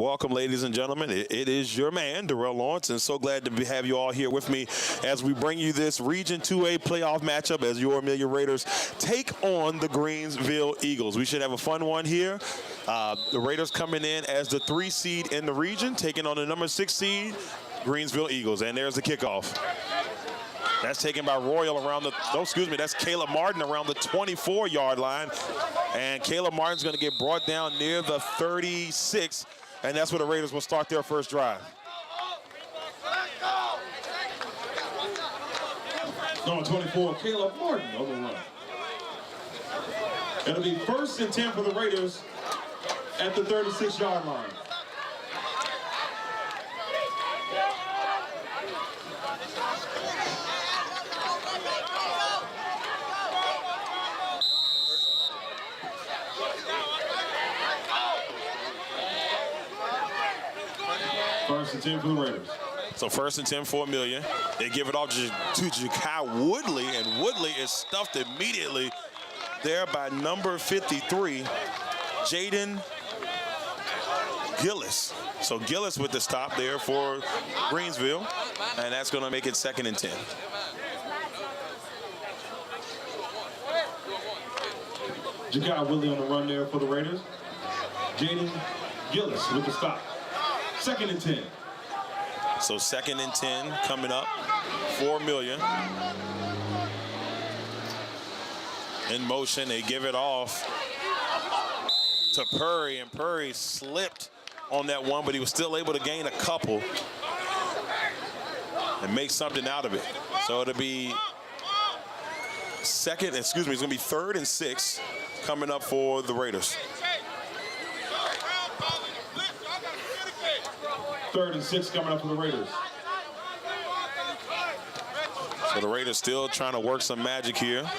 Welcome, ladies and gentlemen. It is your man, Darrell, and so glad to have you all here with me as we bring you this Region 2A playoff matchup as your Amelia Raiders take on the Greensville Eagles. We should have a fun one here. The Raiders coming in as the 3 seed in the region, taking on the number 6 seed, Greensville Eagles. And there's the kickoff. That's taken by Royal around the, that's Caleb Martin around the 24-yard line. And Caleb Martin's going to get brought down near the 36, and that's where the Raiders will start their first drive. Number 24, Caleb Martin on the run. It'll be 1st and 10 for the Raiders at the 36-yard line. First and 10 for the Raiders. So 1st and 10 for Amelia. They give it off to Ja'Kai Woodley, and Woodley is stuffed immediately there by number 53, Jaden Gillis. So Gillis with the stop there for Greensville, and that's going to make it 2nd and 10. Ja'Kai Woodley on the run there for the Raiders. Jaden Gillis with the stop. 2nd and 10. So 2nd and 10 coming up for Amelia. In motion, they give it off to Purry, and Purry slipped on that one, but he was still able to gain a couple and make something out of it. So it'll be it's going to be 3rd and 6 coming up for the Raiders. 3rd and 6 coming up for the Raiders. So the Raiders still trying to work some magic here.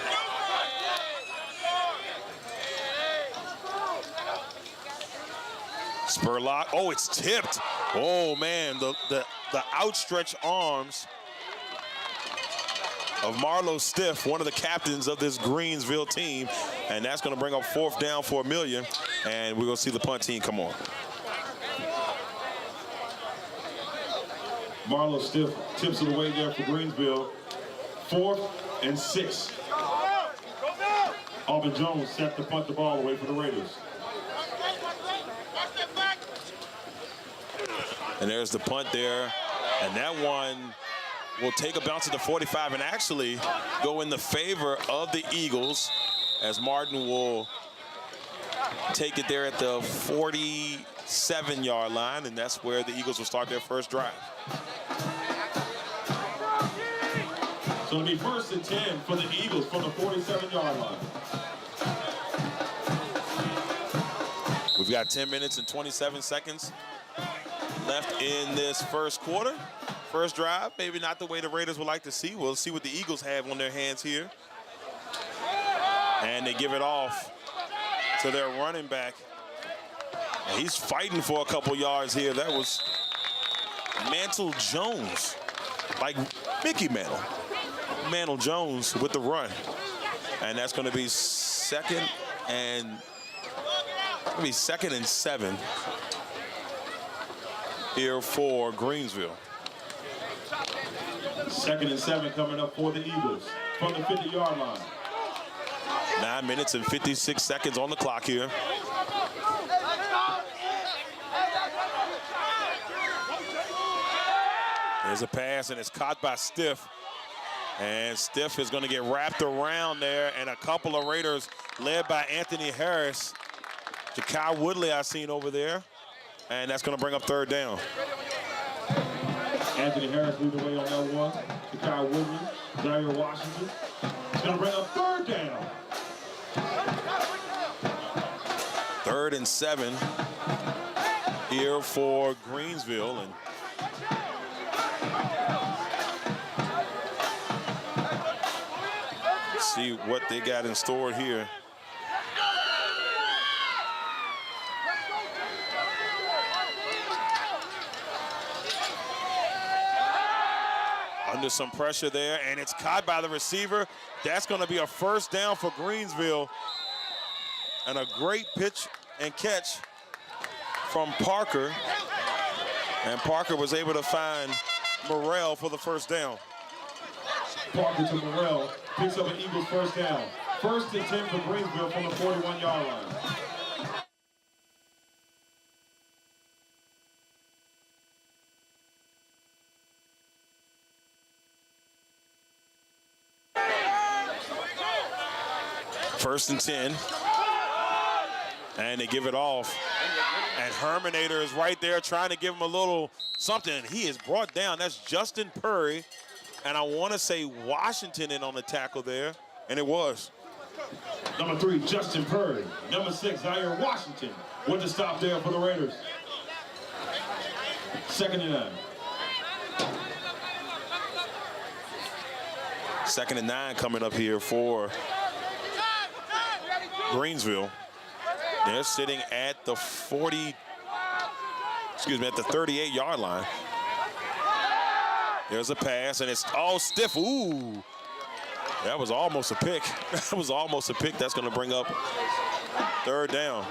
Spurlock. Oh, it's tipped. Oh, man, the outstretched arms of Marlo Stiff, one of the captains of this Greensville team, and that's going to bring up 4th down for Amelia, and we're going to see the punt team come on. Marlo Stiff tips it away there for Greensville. 4th and 6. Auburn Jones set to punt the ball away for the Raiders. And there's the punt there, and that one will take a bounce at the 45 and actually go in the favor of the Eagles, as Martin will take it there at the 47-yard line, and that's where the Eagles will start their first drive. So it'll be 1st and 10 for the Eagles from the 47-yard line. We've got 10 minutes and 27 seconds left in this first quarter. First drive, maybe not the way the Raiders would like to see. We'll see what the Eagles have on their hands here. And they give it off to their running back. And he's fighting for a couple yards here. That was Mantle Jones, like Mickey Mantle. Mantle Jones with the run. And that's going to be 2nd and 7 here for Greensville. 2nd and 7 coming up for the Eagles from the 50-yard line. 9 minutes and 56 seconds on the clock here. There's a pass, and it's caught by Stiff. And Stiff is going to get wrapped around there, and a couple of Raiders led by Anthony Harris. Ja'Kai Woodley I seen over there, and that's going to bring up 3rd down. Anthony Harris leading the way on that one. Ja'Kai Woodley, Darrell Washington. It's going to bring up 3rd down. 3rd and 7 here for Greensville, and see what they got in store here. Under some pressure there, and it's caught by the receiver. That's going to be a 1st down for Greensville. And a great pitch and catch from Parker. And Parker was able to find Morrell for the first down. Parker to Darrell, picks up an Eagles first down. 1st and 10 for Greensville from the 41-yard line. First and 10. And they give it off. And Herminator is right there trying to give him a little something. He is brought down. That's Justin Purry. And I want to say Washington in on the tackle there. And it was. Number 3, Justin Purry. Number 6, Zaire Washington with the stop there for the Raiders. 2nd and 9. 2nd and 9 coming up here for Greensville. They're sitting at the 38-yard line. There's a pass, and it's all stiff. Ooh, that was almost a pick. That was almost a pick. That's going to bring up 3rd down.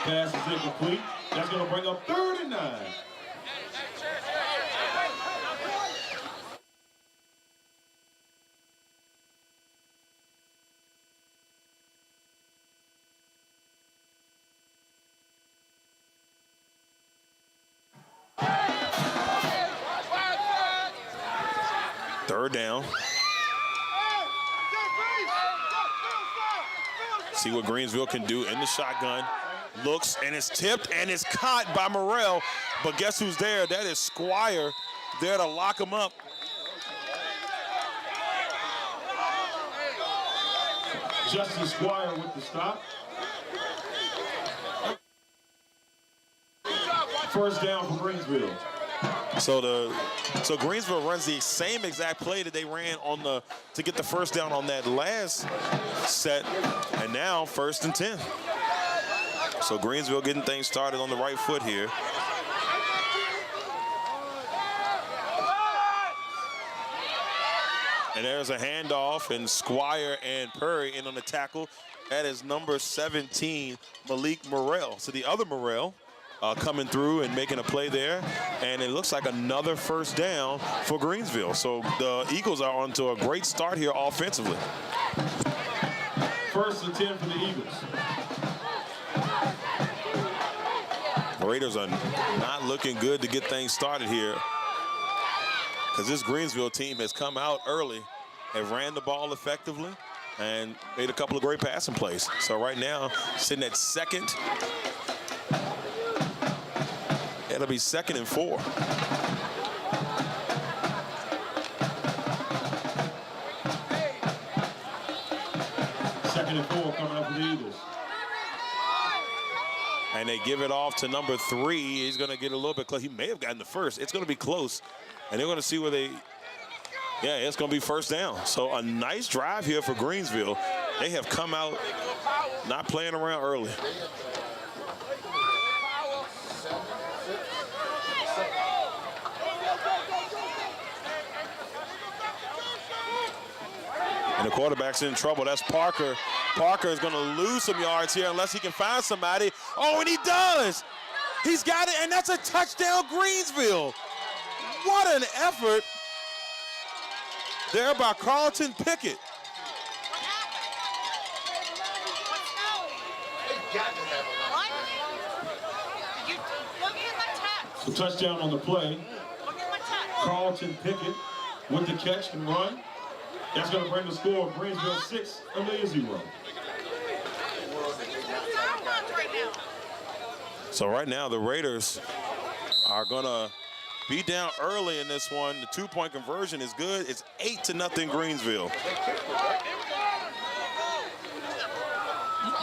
Pass is incomplete. That's going to bring up 3rd and 9. Down. See what Greensville can do in the shotgun. Looks, and it's tipped, and it's caught by Morrell. But guess who's there? That is Squire there to lock him up. Justin Squire with the stop. 1st down for Greensville. So Greensville runs the same exact play that they ran to get the first down on that last set, and now 1st and 10. So Greensville getting things started on the right foot here. And there's a handoff, and Squire and Purry in on the tackle. That is number 17, Malik Morrell. So the other Morrell coming through and making a play there. And it looks like another first down for Greensville. So the Eagles are onto a great start here offensively. 1st and 10 for the Eagles. The Raiders are not looking good to get things started here, because this Greensville team has come out early, have ran the ball effectively, and made a couple of great passing plays. So right now, sitting at 2nd. It'll be 2nd and 4. Second and 4 coming up for the Eagles. And they give it off to number 3. He's going to get a little bit close. He may have gotten the first. It's going to be close. And they're going to see where they, yeah, it's going to be 1st down. So a nice drive here for Greensville. They have come out not playing around early. And the quarterback's in trouble. That's Parker. Parker is going to lose some yards here unless he can find somebody. Oh, and he does. He's got it, and that's a touchdown, Greensville. What an effort there by Carlton Pickett. The touchdown on the play. Carlton Pickett with the catch and run. That's going to bring the score of Greensville 6, Amelia 0. So right now the Raiders are going to be down early in this one. The 2-point conversion is good. It's 8-0 Greensville.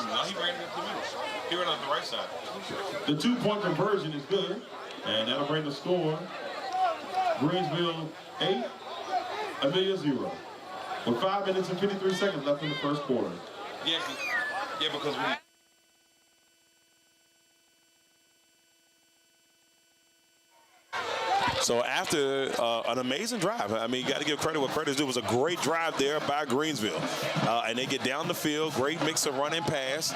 No, he ran it up the middle. He ran on the right side. The 2-point conversion is good, and that'll bring the score Greensville 8, Amelia 0. With 5 minutes and 53 seconds left in the first quarter. Yeah, because we... So after an amazing drive, I mean, you got to give credit what credit's due. It was a great drive there by Greensville. And they get down the field, great mix of run and pass,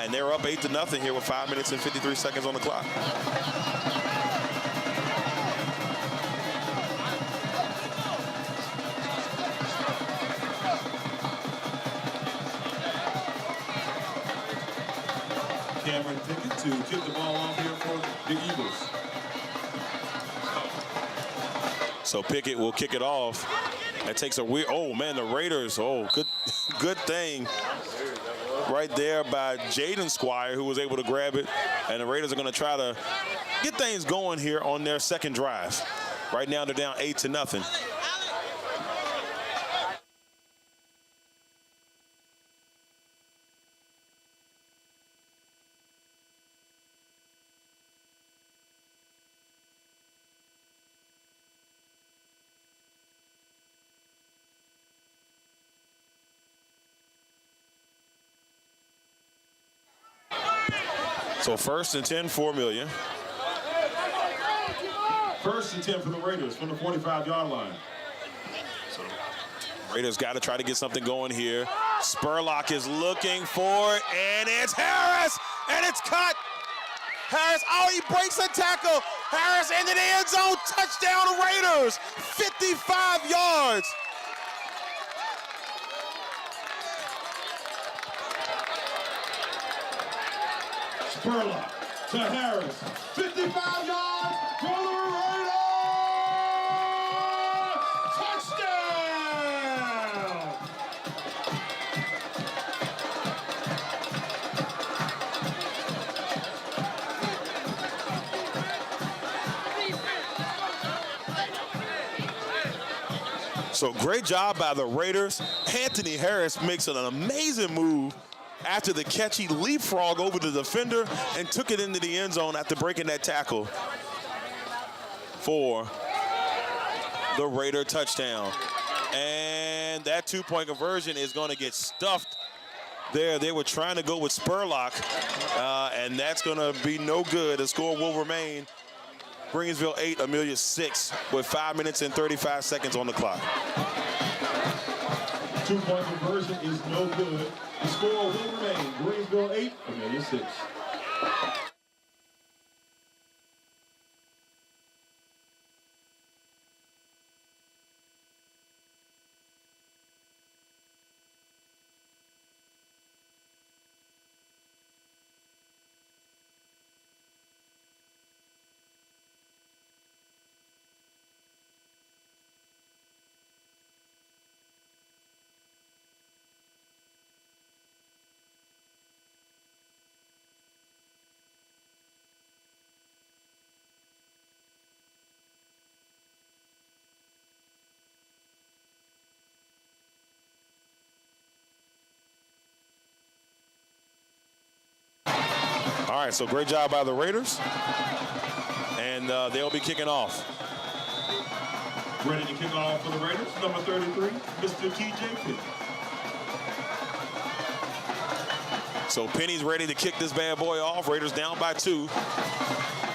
and they're up 8-0 here with 5 minutes and 53 seconds on the clock. Pickett to kick the ball off here for the Eagles. So Pickett will kick it off. That takes a weird, oh man, the Raiders, oh, good thing right there by Jaden Squire, who was able to grab it. And the Raiders are gonna try to get things going here on their second drive. Right now they're down 8-0. So 1st and 10 for Amelia. 1st and 10 for the Raiders from the 45-yard line. So Raiders got to try to get something going here. Spurlock is looking for it, and it's Harris, and it's cut. Harris, oh, he breaks a tackle. Harris into the end zone, touchdown Raiders, 55 yards. Spurlock to Harris, 55 yards for the Raiders! Touchdown! So great job by the Raiders. Anthony Harris makes an amazing move. After the catch, he leapfrogged over the defender and took it into the end zone after breaking that tackle for the Raider touchdown. And that two-point conversion is going to get stuffed there. They were trying to go with Spurlock, and that's going to be no good. The score will remain Greensville 8, Amelia 6, with 5 minutes and 35 seconds on the clock. Two-point conversion is no good. The score will remain Greensville 8, Amelia 6. All right, so great job by the Raiders. And they'll be kicking off. Ready to kick off for the Raiders, number 33, Mr. T.J. Penny. So Penny's ready to kick this bad boy off. Raiders down by 2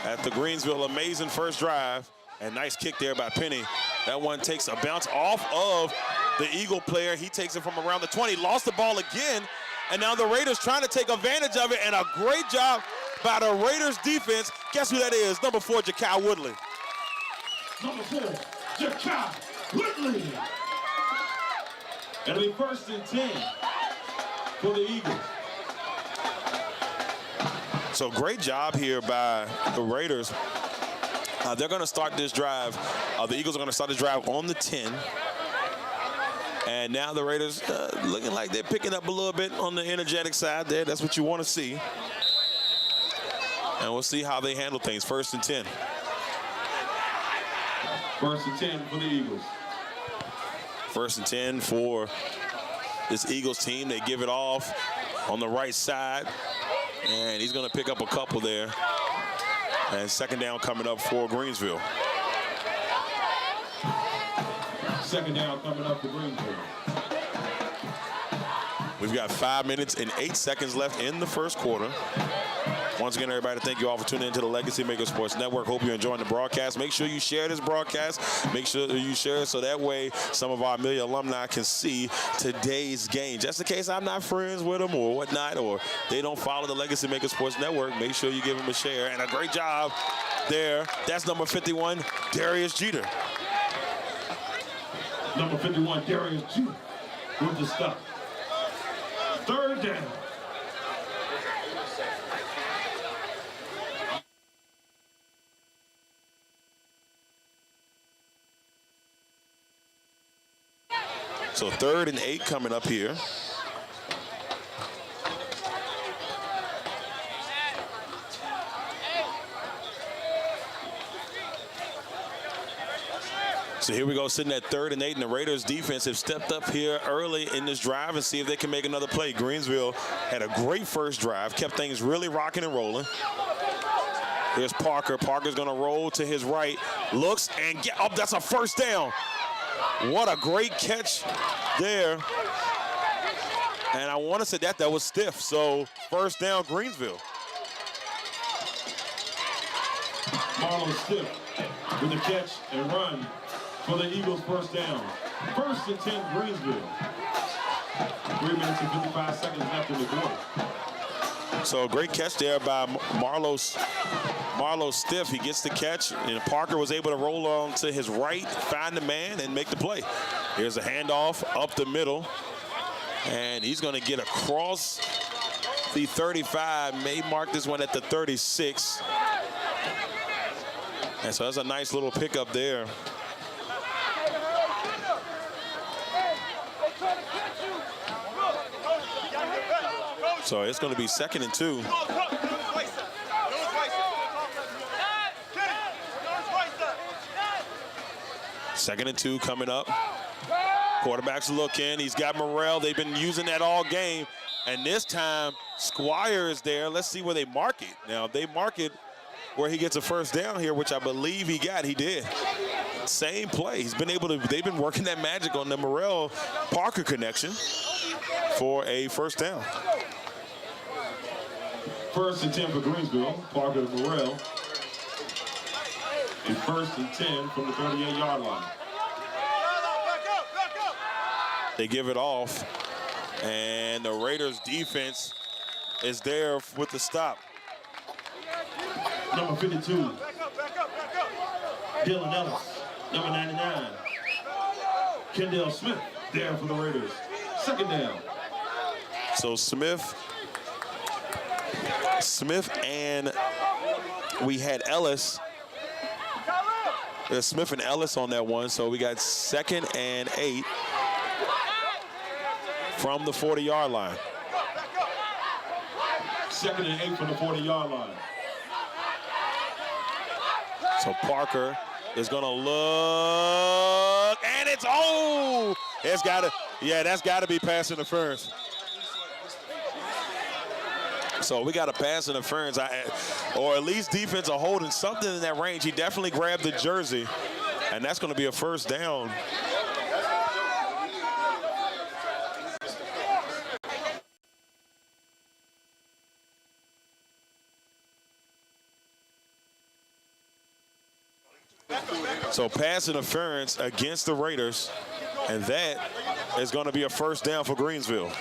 at the Greensville. Amazing first drive. And nice kick there by Penny. That one takes a bounce off of the Eagle player. He takes it from around the 20. Lost the ball again. And now the Raiders trying to take advantage of it. And a great job by the Raiders defense. Guess who that is? Number 4, Jakai Woodley. Number 4, Jakai Woodley. It'll be 1st and 10 for the Eagles. So great job here by the Raiders. They're going to start this drive. The Eagles are going to start this drive on the 10. And now the Raiders looking like they're picking up a little bit on the energetic side there. That's what you want to see. And we'll see how they handle things. 1st and 10. 1st and 10 for the Eagles. 1st and 10 for this Eagles team. They give it off on the right side. And he's going to pick up a couple there. And 2nd down coming up for Greensville. 2nd down coming up for Greensville. We've got 5 minutes and 8 seconds left in the first quarter. Once again, everybody, thank you all for tuning into the Legacy Maker Sports Network. Hope you're enjoying the broadcast. Make sure you share this broadcast. Make sure you share it so that way some of our Amelia alumni can see today's game. Just in case I'm not friends with them or whatnot, or they don't follow the Legacy Maker Sports Network, make sure you give them a share. And a great job there. That's number 51, Darius Jeter. Number 51, Darius Jeter with the stop. Third down. So 3rd and 8 coming up here. So here we go, sitting at 3rd and 8, and the Raiders defense have stepped up here early in this drive and see if they can make another play. Greensville had a great first drive, kept things really rocking and rolling. Here's Parker. Parker's gonna roll to his right, looks and get up. That's a first down. What a great catch there. And I want to say that was stiff. So first down, Greensville. Marlon Stiff with the catch and run for the Eagles' first down. 1st and 10, Greensville. 3 minutes and 55 seconds left in the quarter. So great catch there by Marlo Stiff. He gets the catch, and Parker was able to roll on to his right, find the man, and make the play. Here's a handoff up the middle, and he's going to get across the 35. May mark this one at the 36. And so that's a nice little pickup there. So it's going to be 2nd and 2. 2nd and 2 coming up. Quarterback's looking. He's got Morrell. They've been using that all game. And this time, Squire is there. Let's see where they mark it. Now, if they mark it where he gets a first down here, which I believe he got, he did. Same play. He's been able to, they've been working that magic on the Morrell-Parker connection for a first down. 1st and 10 for Greensville. Parker to Darrell. A 1st and 10 from the 38-yard line. They give it off, and the Raiders defense is there with the stop. Number 52, Dylan Ellis. Number 99, Kendall Smith there for the Raiders. 2nd down. So Smith and we had Ellis. There's Smith and Ellis on that one, so we got 2nd and 8 from the 40-yard line. 2nd and 8 from the 40-yard line. So Parker is gonna look, and it's that's gotta be pass interference. So we got a pass interference, or at least defense are holding something in that range. He definitely grabbed the jersey, and that's gonna be a first down. So pass interference against the Raiders, and that is going to be a first down for Greensville.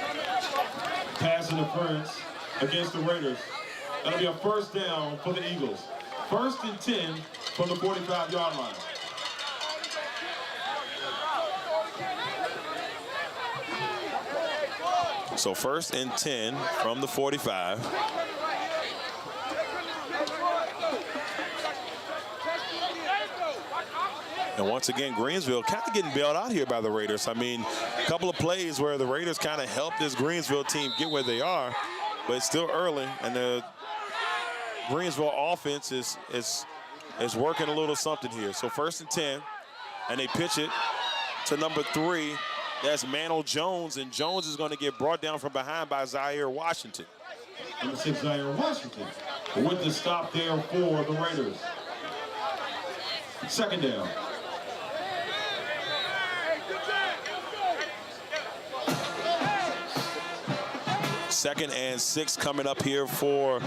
Pass interference against the Raiders. That'll be a first down for the Eagles. 1st and 10 from the 45-yard line. So 1st and 10 from the 45. And once again, Greensville kind of getting bailed out here by the Raiders. I mean, a couple of plays where the Raiders kind of helped this Greensville team get where they are, but it's still early, and the Greensville offense is working a little something here. So 1st and 10, and they pitch it to number 3. That's Mantle Jones, and Jones is going to get brought down from behind by Zaire Washington. Number 6, Zaire Washington, with the stop there for the Raiders. 2nd down. Second and 6 coming up here for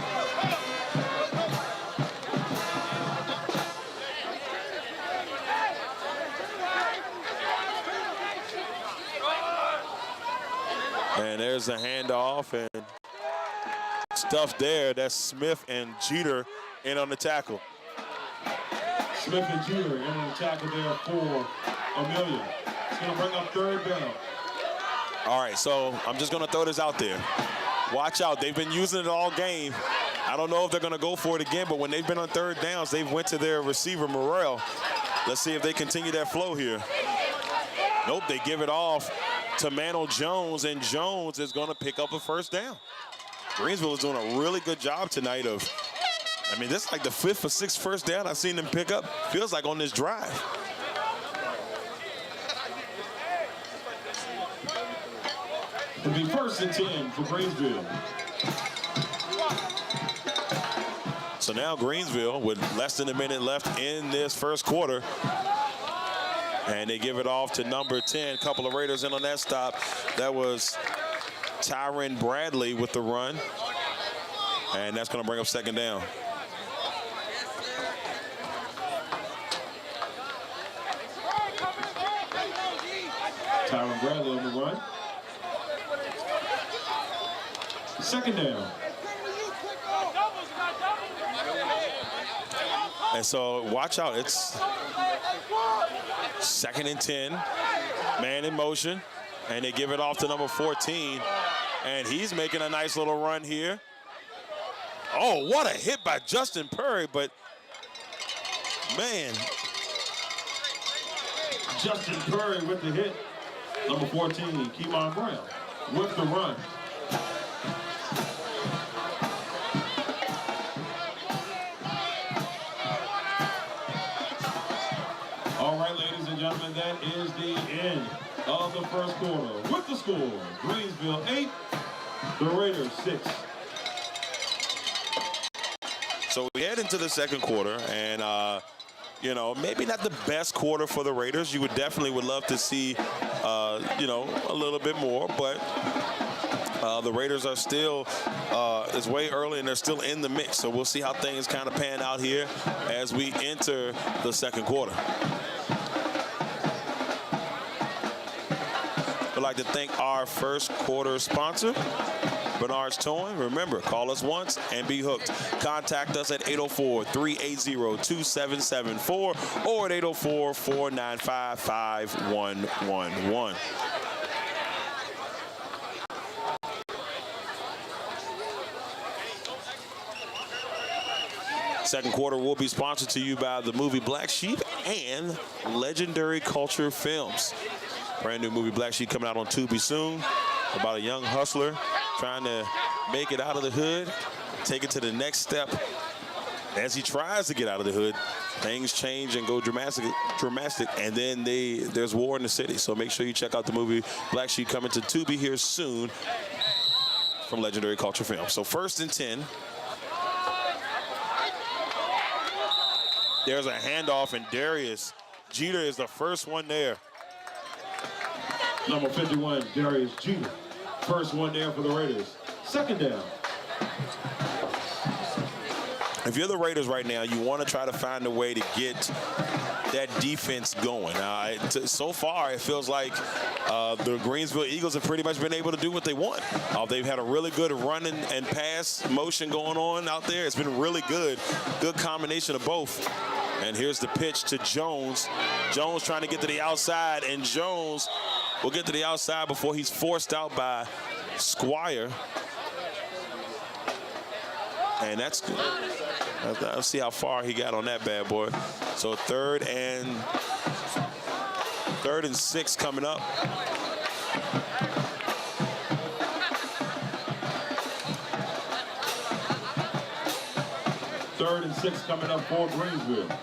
And there's a handoff and stuff there. That's Smith and Jeter in on the tackle. Smith and Jeter in on the tackle there for Amelia. It's going to bring up third down. All right, so I'm just going to throw this out there. Watch out. They've been using it all game. I don't know if they're going to go for it again, but when they've been on third downs, they've went to their receiver, Morrell. Let's see if they continue that flow here. Nope, they give it off to Mano Jones, and Jones is going to pick up a first down. Greensville is doing a really good job tonight of, I mean, this is like the 5th or 6th first down I've seen them pick up. Feels like on this drive. It'll be 1st and 10 for Greensville. So now Greensville with less than a minute left in this first quarter. And they give it off to number 10. Couple of Raiders in on that stop. That was Tyron Bradley with the run. And that's going to bring up second down. Tyron Bradley on the run. Second down. And so watch out. It's 2nd and 10. Man in motion. And they give it off to number 14. And he's making a nice little run here. Oh, what a hit by Justin Purry, but man. Justin Purry with the hit. Number 14, Kemon Brown with the run. All right, ladies and gentlemen, that is the end of the first quarter. With the score, Greensville 8, the Raiders 6. So we head into the second quarter, and you know, maybe not the best quarter for the Raiders. You would definitely love to see, you know, a little bit more, but the Raiders are still, it's way early and they're still in the mix. So we'll see how things kind of pan out here as we enter the second quarter. I'd like to thank our first quarter sponsor, Bernard's Towing. Remember, call us once and be hooked. Contact us at 804-380-2774 or at 804-495-5111. Second quarter will be sponsored to you by the movie Black Sheep and Legendary Culture Films. Brand new movie Black Sheep coming out on Tubi soon, about a young hustler trying to make it out of the hood, take it to the next step. As he tries to get out of the hood, things change and go dramatic, and then there's war in the city. So make sure you check out the movie Black Sheep, coming to Tubi here soon from Legendary Culture Films. So 1st and 10. There's a handoff, and Darius Jeter is the first one there. Number 51, Darius Jeter. First one there for the Raiders. Second down. If you're the Raiders right now, you want to try to find a way to get that defense going. So far, it feels like the Greensville Eagles have pretty much been able to do what they want. They've had a really good run and pass motion going on out there. It's been really good. Good combination of both. And here's the pitch to Jones. Jones trying to get to the outside, and Jones will get to the outside before he's forced out by Squire. And that's good. Let's see how far he got on that bad boy. So third and 6 coming up. Third and 6 coming up for Greensville.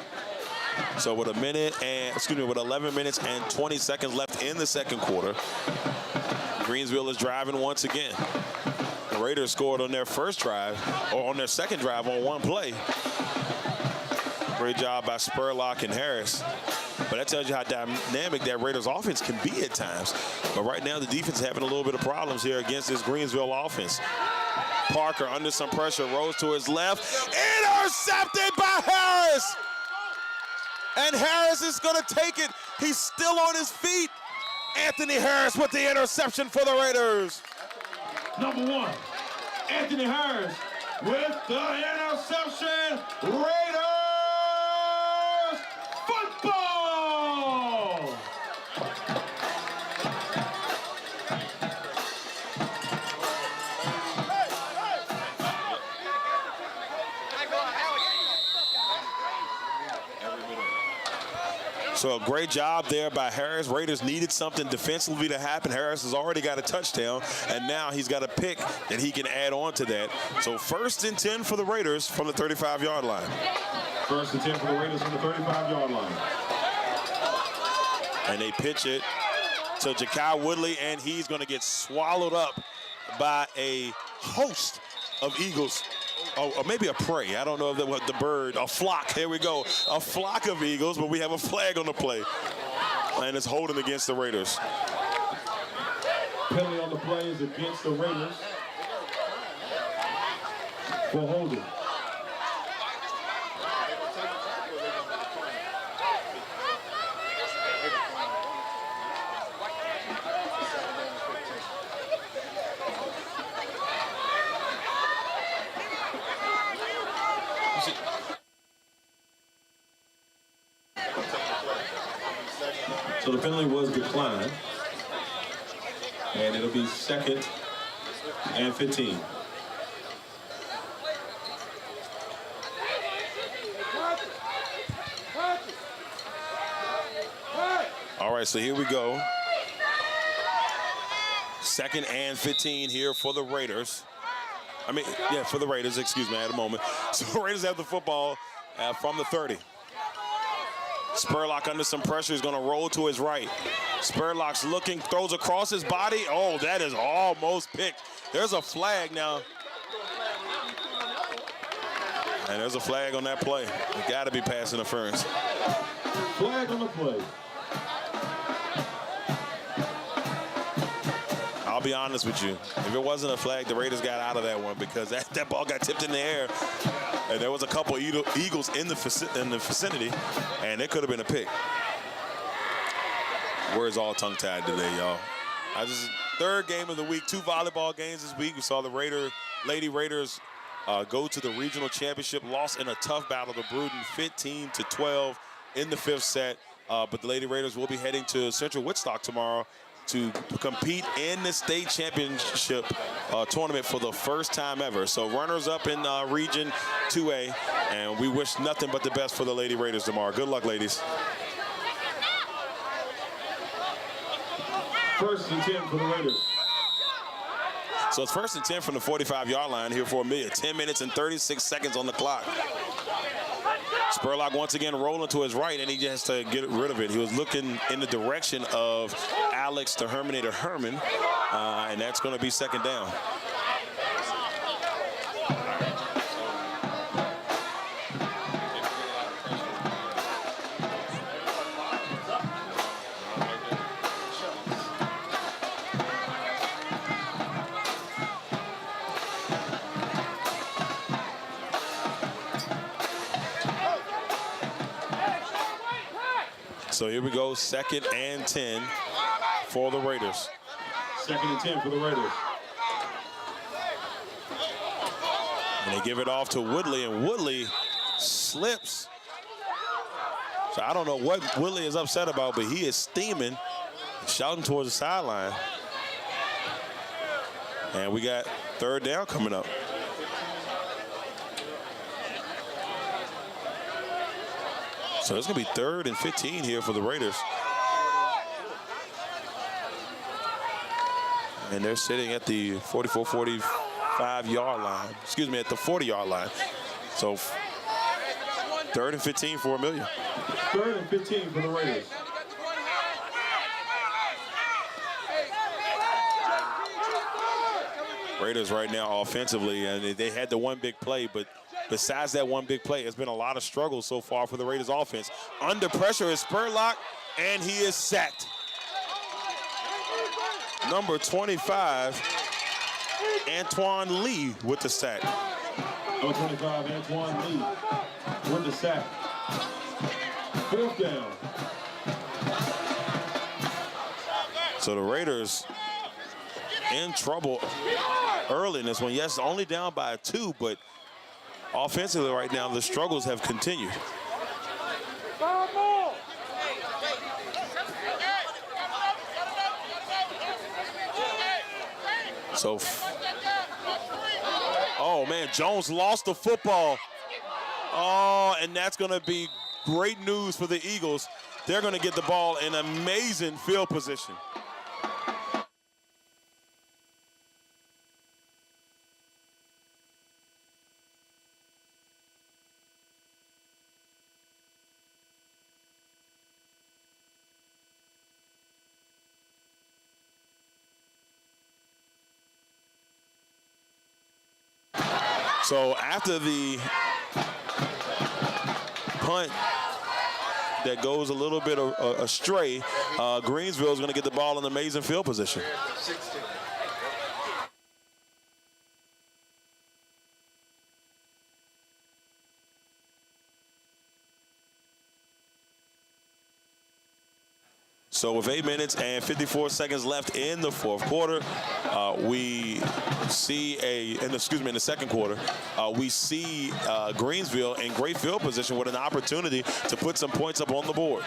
So with 11 minutes and 20 seconds left in the second quarter, Greensville is driving once again. The Raiders scored on their first drive, or on their second drive on one play. Great job by Spurlock and Harris. But that tells you how dynamic that Raiders offense can be at times. But right now the defense is having a little bit of problems here against this Greensville offense. Parker under some pressure, rolls to his left. Intercepted by Harris! And Harris is going to take it. He's still on his feet. Anthony Harris with the interception for the Raiders. number 1. Anthony Harris with the interception. Raiders football! So a great job there by Harris. Raiders needed something defensively to happen. Harris has already got a touchdown, and now he's got a pick that he can add on to that. So 1st and 10 for the Raiders from the 35-yard line. 1st and 10 for the Raiders from the 35-yard line. And they pitch it to Ja'Kai Woodley, and he's going to get swallowed up by a host of Eagles. Oh, or maybe a prey. I don't know if that was the bird. A flock. Here we go. A flock of Eagles, but we have a flag on the play. And it's holding against the Raiders. Penalty on the play is against the Raiders for holding. So the penalty was declined, and it'll be 2nd and 15. All right, so here we go. 2nd and 15 here for the Raiders. For the Raiders, excuse me, I had a moment. So the Raiders have the football from the 30. Spurlock under some pressure is going to roll to his right. Spurlock's looking, throws across his body. Oh, that is almost picked. There's a flag now. And there's a flag on that play. It got to be pass interference. Flag on the play. I'll be honest with you. If it wasn't a flag, the Raiders got out of that one because that ball got tipped in the air. And there was a couple Eagles in the vicinity, and it could have been a pick. We're all tongue-tied today, y'all. 3rd game of the week, 2 volleyball games this week. We saw the Lady Raiders go to the regional championship, lost in a tough battle to Bruden, 15-12 in the 5th set. But the Lady Raiders will be heading to Central Woodstock tomorrow to compete in the state championship tournament for the first time ever. So runners up in Region 2A, and we wish nothing but the best for the Lady Raiders tomorrow. Good luck, ladies. 1st and 10 for the Raiders. So it's 1st and 10 from the 45-yard line here for Amelia. 10 minutes and 36 seconds on the clock. Spurlock once again rolling to his right, and he has to get rid of it. He was looking in the direction of Alex the Herminator Herman, and that's going to be 2nd down. So here we go, 2nd and 10 for the Raiders. 2nd and 10 for the Raiders. And they give it off to Woodley, and Woodley slips. So I don't know what Woodley is upset about, but he is steaming, shouting towards the sideline. And we got 3rd down coming up. So it's going to be 3rd and 15 here for the Raiders. And they're sitting at the 45-yard line. Excuse me, at the 40-yard line. So 3rd and 15 for Amelia. 3rd and 15 for the Raiders. Raiders right now offensively, and they had the one big play, but besides that one big play, it's been a lot of struggles so far for the Raiders offense. Under pressure is Spurlock, and he is sacked. Number 25, Antoine Lee with the sack. Number 25, Antoine Lee with the sack. 4th down. So the Raiders in trouble early in this one. Yes, only down by 2, but offensively right now, the struggles have continued. So, oh man, Jones lost the football. Oh, and that's gonna be great news for the Eagles. They're gonna get the ball in amazing field position. So after the punt that goes a little bit astray, Greensville is going to get the ball in amazing field position. So with 8 minutes and 54 seconds left in the fourth quarter, we see in the second quarter, we see Greensville in great field position with an opportunity to put some points up on the board.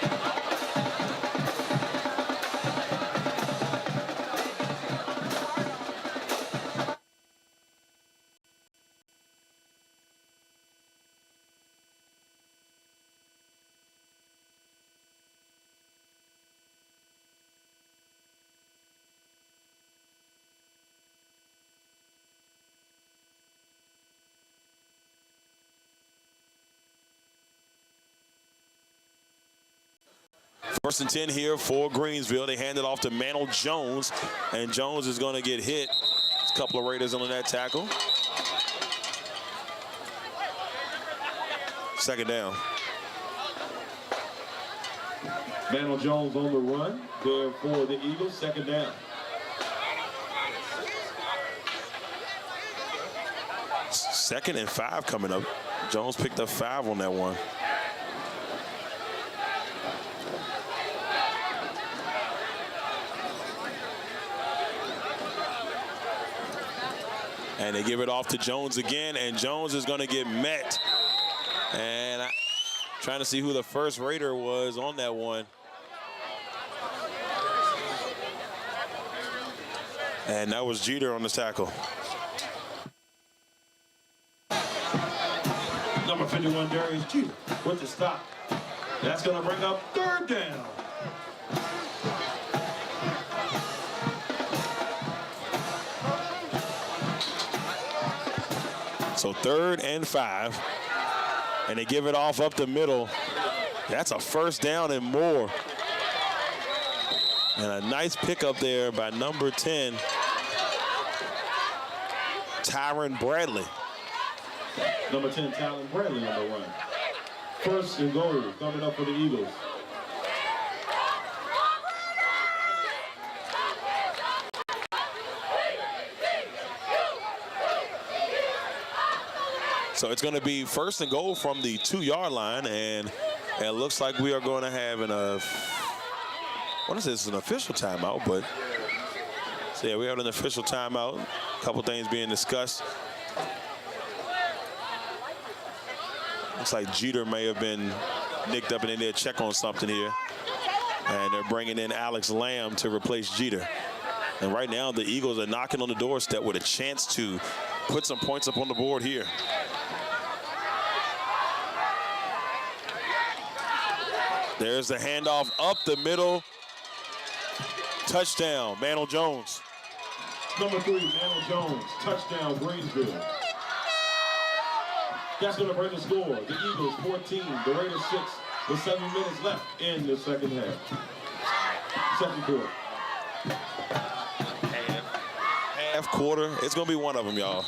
First and 10 here for Greensville. They hand it off to Mantle Jones, and Jones is going to get hit. There's a couple of Raiders on that tackle. Second down. Mantle Jones on the run there for the Eagles. Second down. Second and 5 coming up. Jones picked up 5 on that one. And they give it off to Jones again, and Jones is going to get met. And trying to see who the first Raider was on that one. And that was Jeter on the tackle. Number 51, Darius Jeter with the stop. That's going to bring up third down. So 3rd and 5, and they give it off up the middle. That's a first down and more. And a nice pickup there by number 10, Tyron Bradley. Number 10, Tyron Bradley on the run. First and goal coming up for the Eagles. So it's going to be first and goal from the 2-yard line, and it looks like we are going to have what is this, an official timeout, but so yeah, we have an official timeout. A couple things being discussed. Looks like Jeter may have been nicked up and they need to check on something here. And they're bringing in Alex Lamb to replace Jeter. And right now the Eagles are knocking on the doorstep with a chance to put some points up on the board here. There's the handoff up the middle. Touchdown, Mantle Jones. Number 3, Mantle Jones. Touchdown, Greensville. That's going to bring the score. The Eagles 14, the Raiders 6, with 7 minutes left in the second half. Second quarter. Half quarter. It's going to be one of them, y'all.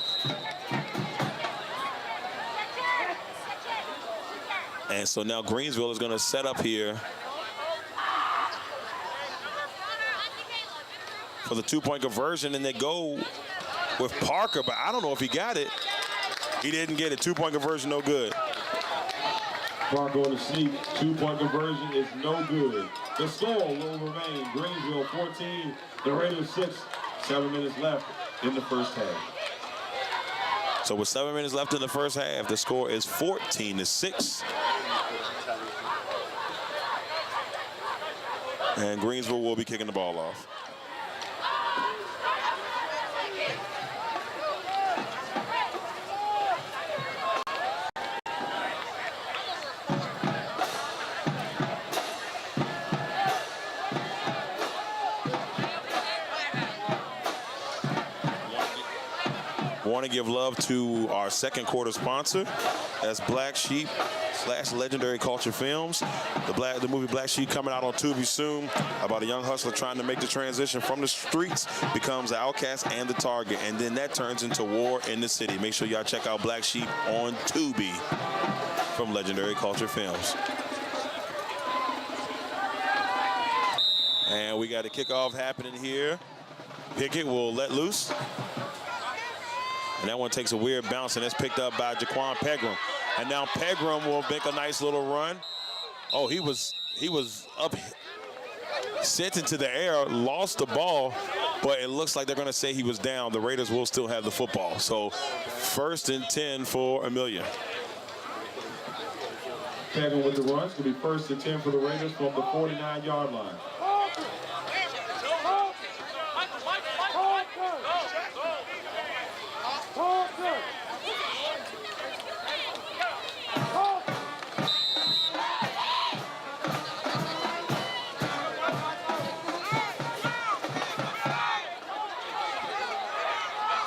And so now Greensville is going to set up here for the 2-point conversion, and they go with Parker, but I don't know if he got it. He didn't get it. 2-point conversion, no good. Parker on the sneak. 2-point conversion is no good. The score will remain Greensville 14, the Raiders 6. 7 minutes left in the first half. So with 7 minutes left in the first half, the score is 14-6. And Greensville will be kicking the ball off. Want to give love to our second quarter sponsor. That's Black Sheep / Legendary Culture Films. The movie Black Sheep coming out on Tubi soon, about a young hustler trying to make the transition from the streets, becomes the outcast and the target, and then that turns into war in the city. Make sure y'all check out Black Sheep on Tubi from Legendary Culture Films. And we got a kickoff happening here. Pickett will let loose. And that one takes a weird bounce, and it's picked up by Jaquan Pegram. And now Pegram will make a nice little run. Oh, he was up, sent into the air, lost the ball, but it looks like they're going to say he was down. The Raiders will still have the football. So 1st and 10 for Amelia. Pegram with the run. It's going to be 1st and 10 for the Raiders from the 49-yard line.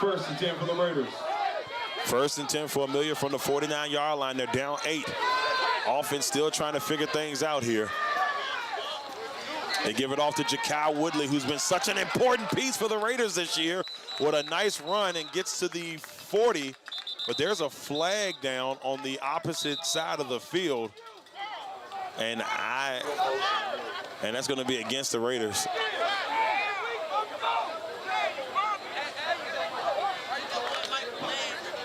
First and 10 for the Raiders. 1st and 10 for Amelia from the 49-yard line. They're down 8. Offense still trying to figure things out here. They give it off to Jakai Woodley, who's been such an important piece for the Raiders this year. What a nice run, and gets to the 40. But there's a flag down on the opposite side of the field. And that's going to be against the Raiders.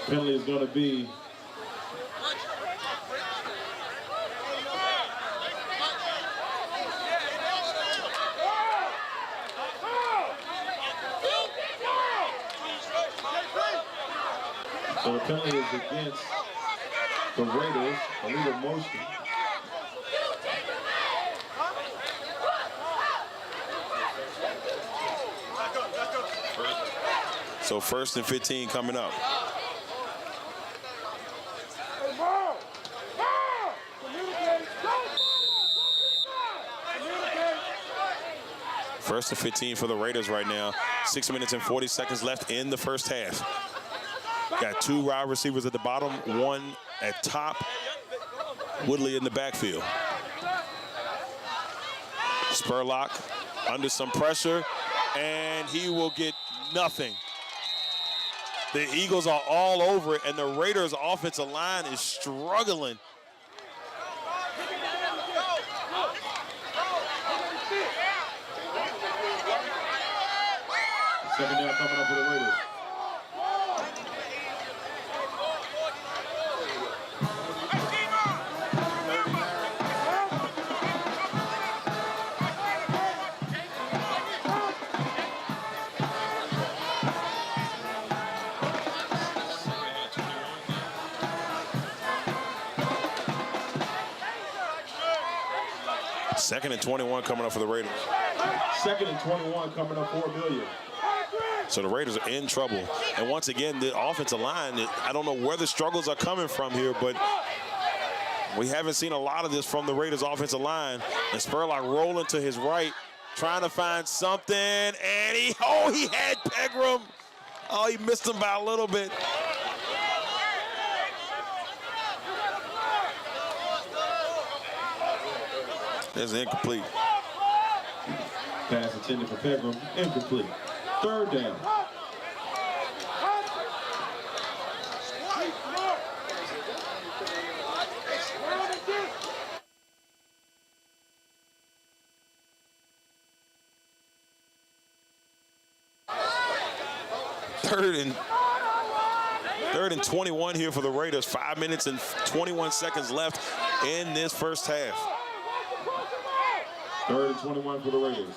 Penalty is going to be so the penalty is against the Raiders, illegal motion. So 1st and 15 coming up. First and 15 for the Raiders right now. 6 minutes and 40 seconds left in the first half. Got 2 wide receivers at the bottom, 1 at top. Woodley in the backfield. Spurlock under some pressure, and he will get nothing. The Eagles are all over it, and the Raiders' offensive line is struggling. Second down coming up for the Raiders. Second and 21 coming up for the Raiders. 2nd and 21 coming up for Amelia. So the Raiders are in trouble. And once again, the offensive line, I don't know where the struggles are coming from here, but we haven't seen a lot of this from the Raiders offensive line. And Spurlock rolling to his right, trying to find something, and he had Pegram. Oh, he missed him by a little bit. That's incomplete. Pass intended for Pegram, incomplete. 3rd down. Third and 21 here for the Raiders. 5 minutes and 21 seconds left in this first half. 3rd and 21 for the Raiders.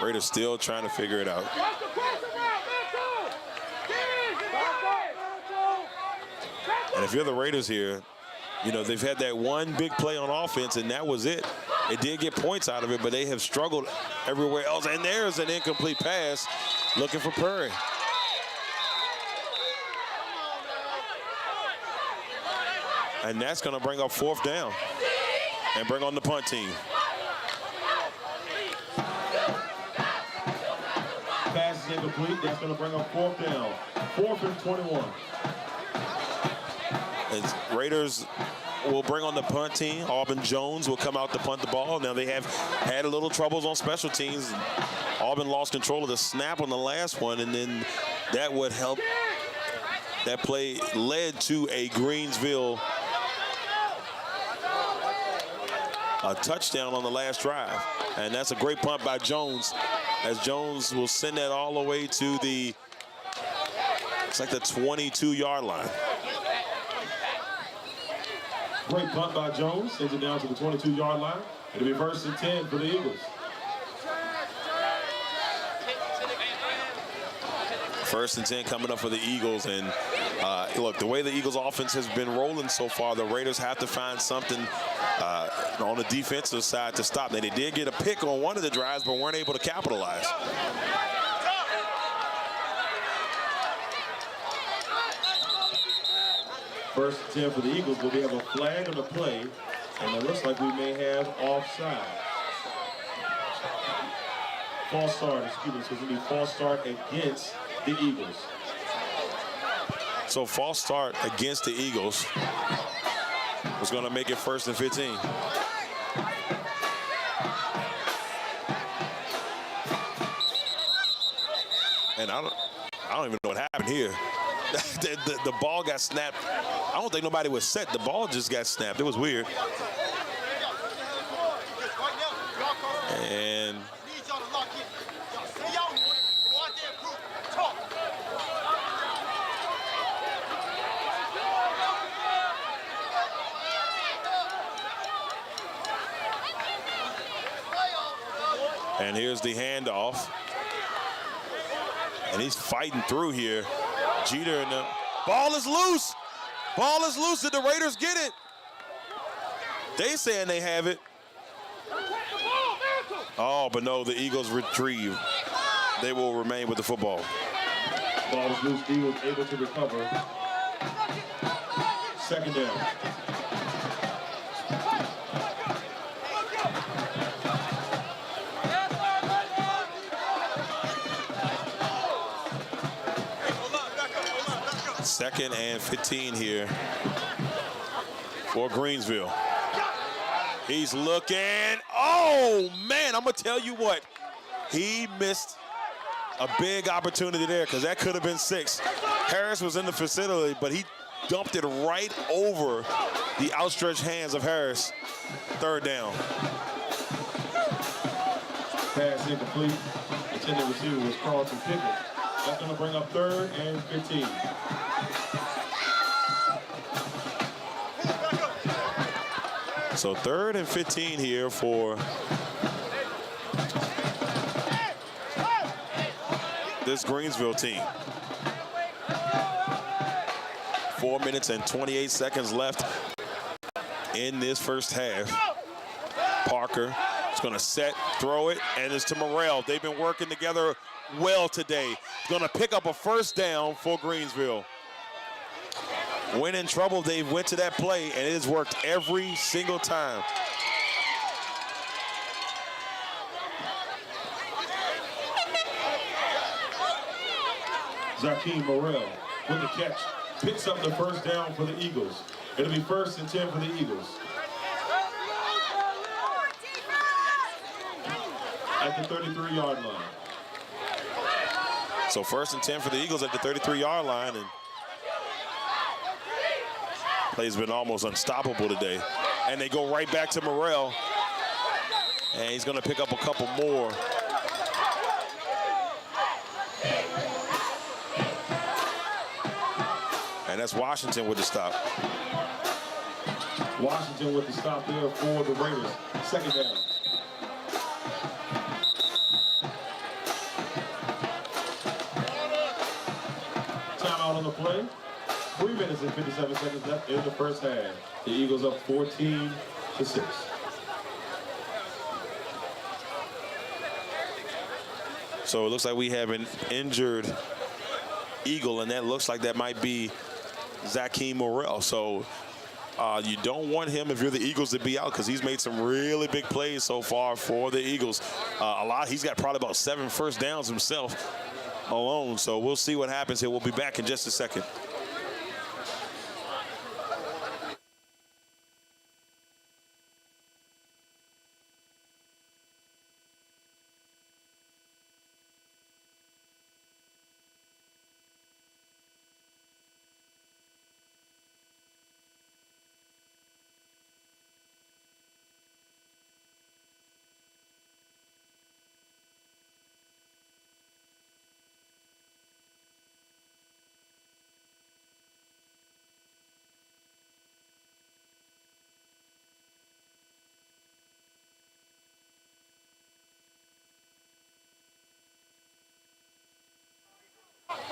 Raiders still trying to figure it out. And if you're the Raiders here, you know, they've had that one big play on offense, and that was it. They did get points out of it, but they have struggled everywhere else. And there's an incomplete pass looking for Purry. And that's going to bring up 4th down and bring on the punt team. Pass is incomplete. That's going to bring up 4th down. 4th and 21. And Raiders will bring on the punt team. Auburn Jones will come out to punt the ball. Now they have had a little troubles on special teams. Auburn lost control of the snap on the last one, and then that would help. That play led to a Greensville touchdown on the last drive. And that's a great punt by Jones, as Jones will send that all the way to the, it's like the 22-yard line. Great punt by Jones, sends it down to the 22-yard line. It'll be 1st and 10 for the Eagles. 1st and 10 coming up for the Eagles. And look, the way the Eagles offense has been rolling so far, the Raiders have to find something on the defensive side to stop. Now, they did get a pick on one of the drives, but weren't able to capitalize. First and 10 for the Eagles, but we have a flag on the play, and it looks like we may have offside. False start, excuse me, so it's going to be false start against the Eagles. So false start against the Eagles was going to make it 1st and 15. And I don't even know what happened here. The ball got snapped. I don't think nobody was set. The ball just got snapped. It was weird. And here's the handoff. And he's fighting through here. Jeter and the ball is loose. Ball is loose. Did the Raiders get it? They saying they have it. Oh, but no, the Eagles retrieve. They will remain with the football. Ball is loose. Eagles able to recover. 2nd down. Second and 15 here for Greensville. He's looking. Oh, man, I'm going to tell you what. He missed a big opportunity there, because that could have been 6. Harris was in the vicinity, but he dumped it right over the outstretched hands of Harris. 3rd down. Pass incomplete. Intended receiver was Carlton Pickett. That's going to bring up 3rd and 15. So 3rd and 15 here for this Greensville team. 4 minutes and 28 seconds left in this first half. Parker is going to set, throw it, and it's to Morrell. They've been working together well today. Going to pick up a 1st down for Greensville. When in trouble, they went to that play, and it has worked every single time. Zakeem Morrell with the catch. Picks up the 1st down for the Eagles. It'll be 1st and 10 for the Eagles. At the 33-yard line. So 1st and 10 for the Eagles at the 33-yard line, and play's been almost unstoppable today. And they go right back to Morrell. And he's going to pick up a couple more. And that's Washington with the stop. Washington with the stop there for the Raiders. 2nd down. 3 minutes and 57 seconds left in the first half. The Eagles up 14-6. So it looks like we have an injured Eagle, and that looks like that might be Zakeem Morrell. So you don't want him, if you're the Eagles, to be out, because he's made some really big plays so far for the Eagles. He's got probably about 7 first downs himself alone. So we'll see what happens here. We'll be back in just a second.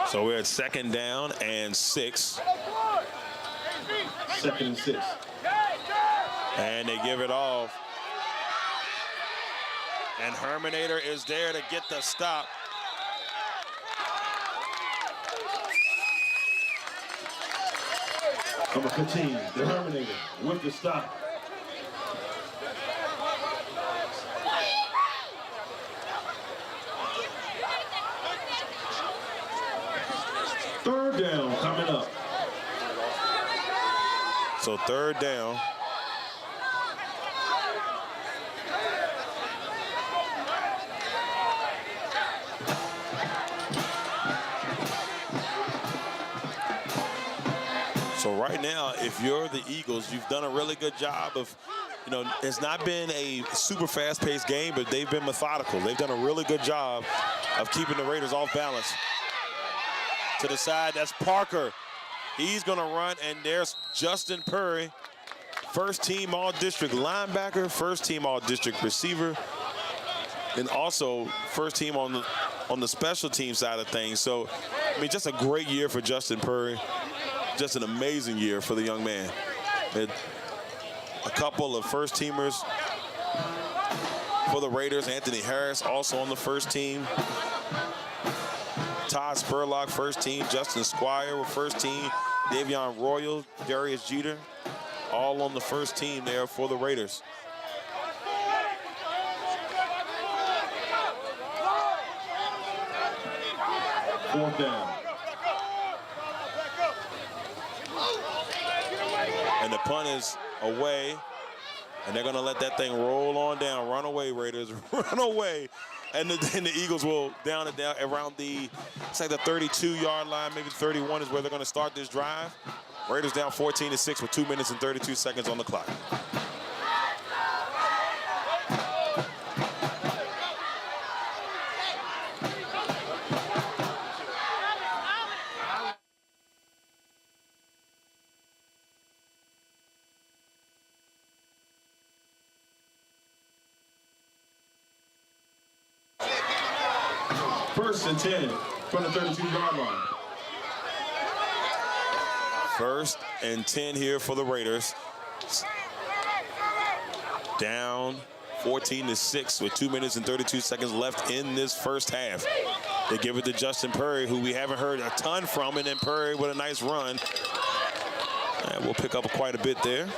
So we're at 2nd down and 6. 2nd and 6. And they give it off. And Herminator is there to get the stop. Number 15, the Herminator with the stop. Third down coming up. So 3rd down. So right now, if you're the Eagles, you've done a really good job of, it's not been a super fast-paced game, but they've been methodical. They've done a really good job of keeping the Raiders off balance. To the side, that's Parker. He's gonna run, and there's Justin Purry, first team all-district linebacker, first team all-district receiver, and also first team on the special team side of things. So, just a great year for Justin Purry. Just an amazing year for the young man. A couple of first teamers for the Raiders. Anthony Harris also on the first team. Todd Spurlock, first team. Justin Squire with first team. Davion Royal, Darius Jeter, all on the first team there for the Raiders. Fourth down. And the punt is away. And they're going to let that thing roll on down. Run away, Raiders. Run away. And then the Eagles will down it down around it's like the 32-yard line, maybe 31 is where they're going to start this drive. Raiders down 14-6 with 2 minutes and 32 seconds on the clock. First and 10 from the 32-yard line. 1st and 10 here for the Raiders. Down 14-6 with 2 minutes and 32 seconds left in this first half. They give it to Justin Purry, who we haven't heard a ton from, and then Purry with a nice run. And we'll pick up quite a bit there.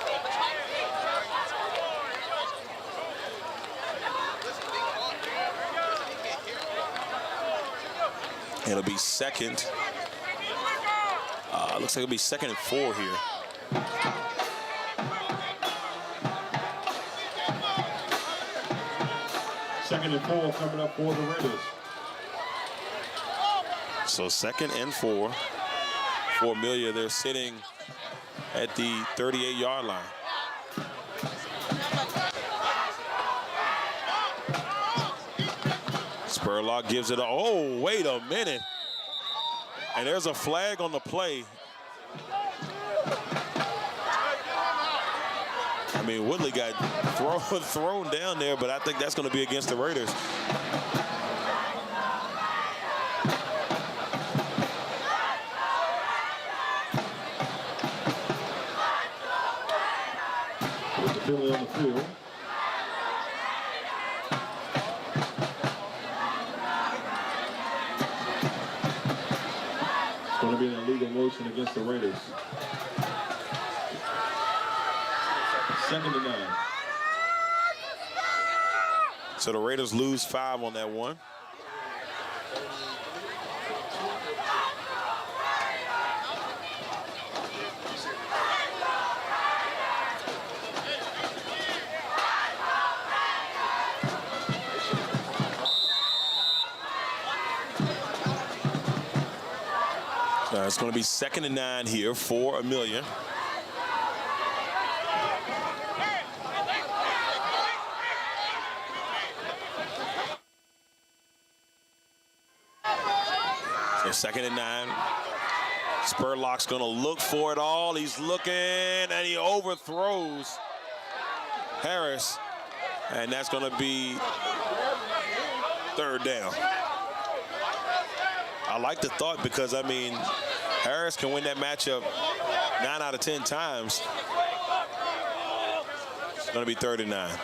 It'll be second. Looks like it'll be 2nd and 4 here. Second and 4 coming up for the Raiders. So 2nd and 4 for Amelia. They're sitting at the 38-yard line. Spurlock gives it oh, wait a minute. And there's a flag on the play. Woodley got thrown down there, but I think that's going to be against the Raiders. Penalty on the field. It's going to be an illegal motion against the Raiders. 2nd and 9. So the Raiders lose 5 on that one. It's going to be 2nd and 9 here for Amelia. So 2nd and 9. Spurlock's going to look for it all. He's looking, and he overthrows Harris. And that's going to be 3rd down. I like the thought because, I mean, Harris can win that matchup 9 out of 10 times. It's going to be 3rd and 9.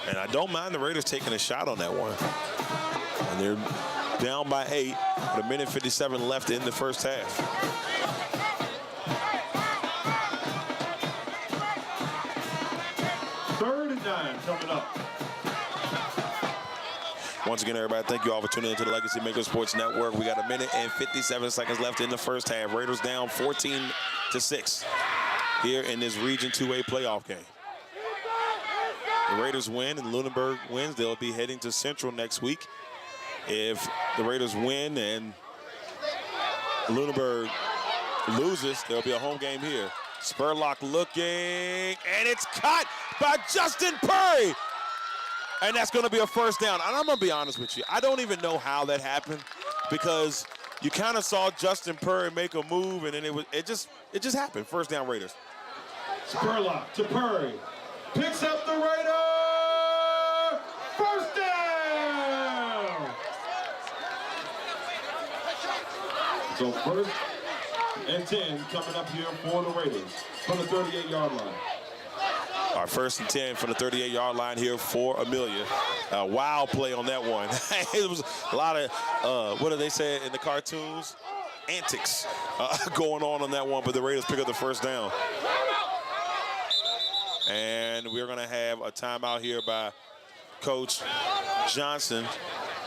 And I don't mind the Raiders taking a shot on that one. And they're down by 8 with 1:57 left in the first half. Third and 9 coming up. Once again, everybody, thank you all for tuning into the Legacy Maker Sports Network. We got 1:57 left in the first half. Raiders down 14-6 here in this Region 2A playoff game. The Raiders win and Lunenburg wins. They'll be heading to Central next week. If the Raiders win and Lunenburg loses, there'll be a home game here. Spurlock looking, and it's caught by Justin Purry. And that's going to be a first down. And I'm going to be honest with you. I don't even know how that happened because you kind of saw Justin Purry make a move, and then it just happened. First down, Raiders. Spurlock to Purry. Picks up the Raider. First down. So 1st and 10 coming up here for the Raiders from the 38-yard line. Our 1st and 10 from the 38-yard line here for Amelia. Wild play on that one. It was a lot of, what do they say in the cartoons? Antics going on that one, but the Raiders pick up the first down. And we're going to have a timeout here by Coach Johnson,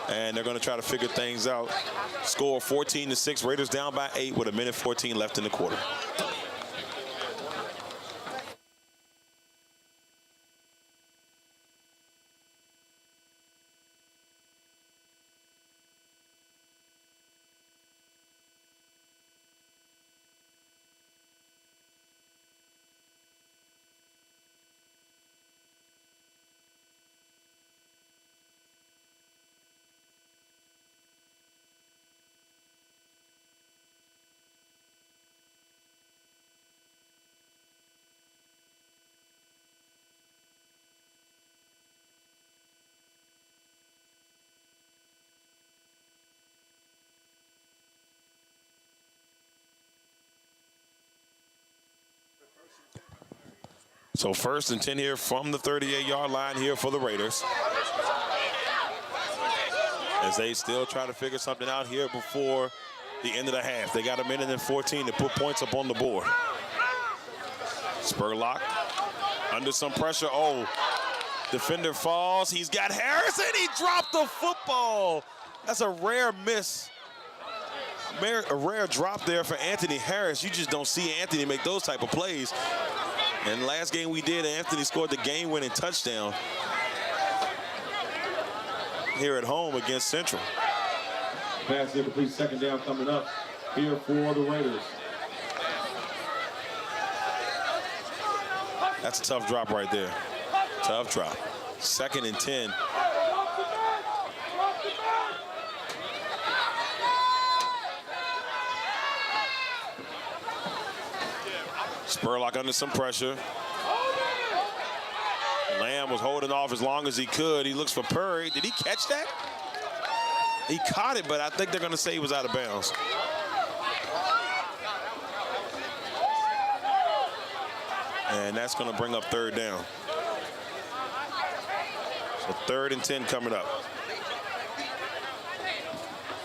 and they're going to try to figure things out. Score 14-6. Raiders down by 8 with 1:14 left in the quarter. So 1st and 10 here from the 38-yard line here for the Raiders. As they still try to figure something out here before the end of the half. They got 1:14 to put points up on the board. Spurlock under some pressure. Oh, defender falls. He's got Harris, and he dropped the football. That's a rare miss. A rare drop there for Anthony Harris. You just don't see Anthony make those type of plays. And last game we did, Anthony scored the game-winning touchdown here at home against Central. Pass incomplete, 2nd down coming up here for the Raiders. That's a tough drop right there. Tough drop. 2nd and 10. Spurlock under some pressure. Lamb was holding off as long as he could. He looks for Purry. Did he catch that? He caught it, but I think they're going to say he was out of bounds. And that's going to bring up third down. So 3rd and 10 coming up.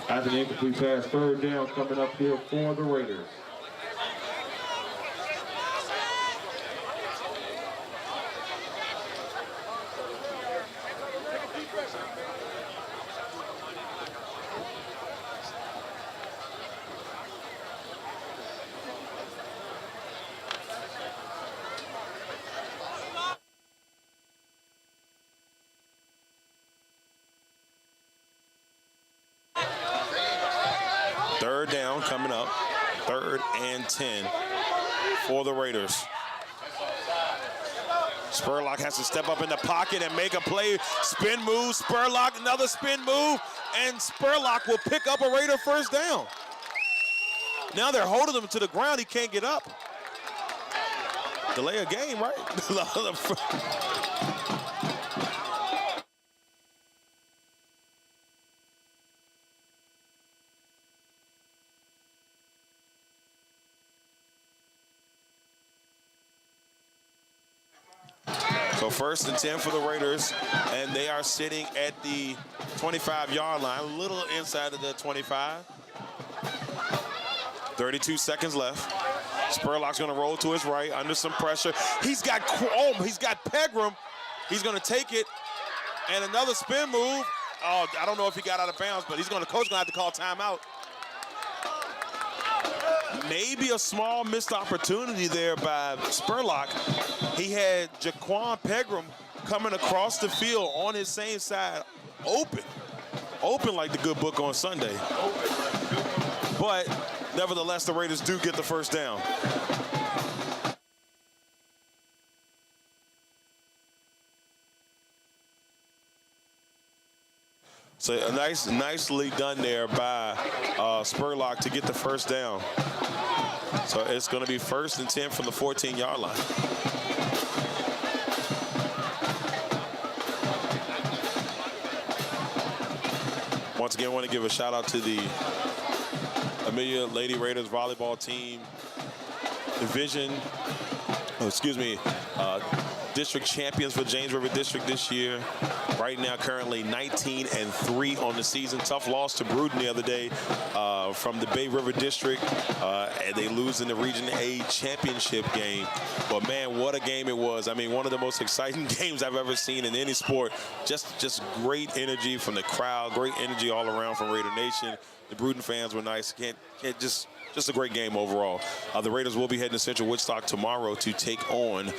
After the incomplete pass, third down coming up here for the Raiders. Third down coming up. 3rd and 10 for the Raiders. Spurlock has to step up in the pocket and make a play. Spin move, Spurlock, another spin move, and Spurlock will pick up a Raider first down. Now they're holding him to the ground. He can't get up. Delay a game, right? So 1st and 10 for the Raiders, and they are sitting at the 25-yard line, a little inside of the 25. 32 seconds left. Spurlock's going to roll to his right under some pressure. He's got Pegram. He's going to take it, and another spin move. Oh, I don't know if he got out of bounds, but coach's going to have to call timeout. Maybe a small missed opportunity there by Spurlock. He had Jaquan Pegram coming across the field on his same side, open like the good book on Sunday. But nevertheless, the Raiders do get the first down. So nicely done there by Spurlock to get the first down. So it's going to be 1st and 10 from the 14-yard line. Once again, I want to give a shout out to the Amelia Lady Raiders volleyball team district champions for James River District this year. Right now, currently 19-3 on the season. Tough loss to Bruden the other day from the Bay River District. And they lose in the Region A championship game. But man, what a game it was. I mean, one of the most exciting games I've ever seen in any sport. Just great energy from the crowd, great energy all around from Raider Nation. The Bruden fans were nice. Just a great game overall. The Raiders will be heading to Central Woodstock tomorrow to take on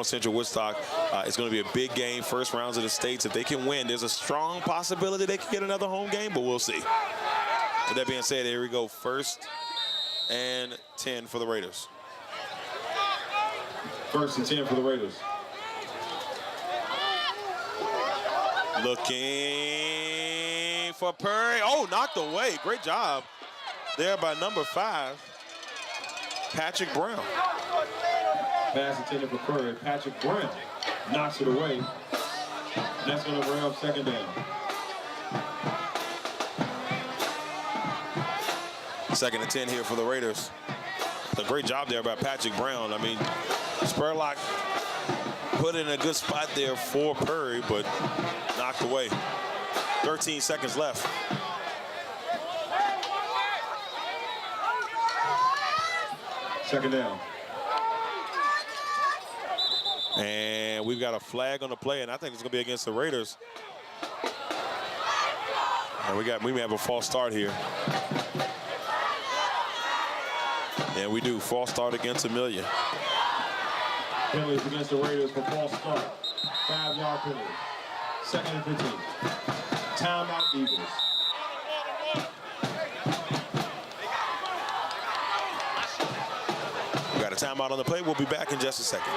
Central Woodstock. It's going to be a big game, first rounds of the states. If they can win, there's a strong possibility they can get another home game, but we'll see. With that being said, here we go. 1st and 10 for the Raiders. 1st and 10 for the Raiders. Looking for Perry. Oh, knocked away. Great job there by number 5, Patrick Brown. Pass intended for Curry. Patrick Brown knocks it away. That's going to bring up 2nd down. 2nd and 10 here for the Raiders. A great job there by Patrick Brown. I mean, Spurlock put in a good spot there for Perry, but knocked away. 13 seconds left. Second down. And we've got a flag on the play, and I think it's going to be against the Raiders. And we may have a false start here. And we do. False start against Amelia. Penalties against the Raiders for false start. 5-yard penalty. 2nd and 15. Timeout Eagles. We got a timeout on the play. We'll be back in just a second.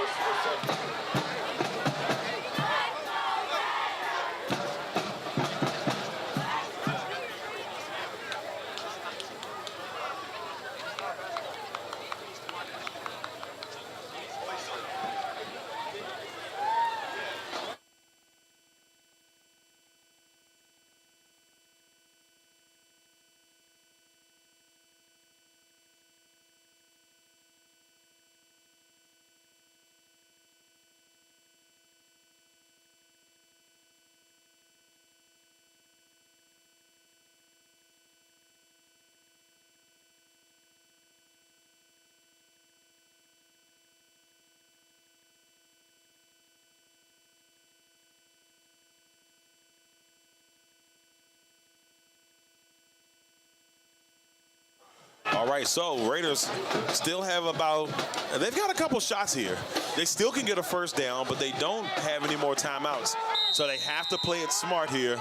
All right, so Raiders still have they've got a couple shots here. They still can get a first down, but they don't have any more timeouts. So they have to play it smart here.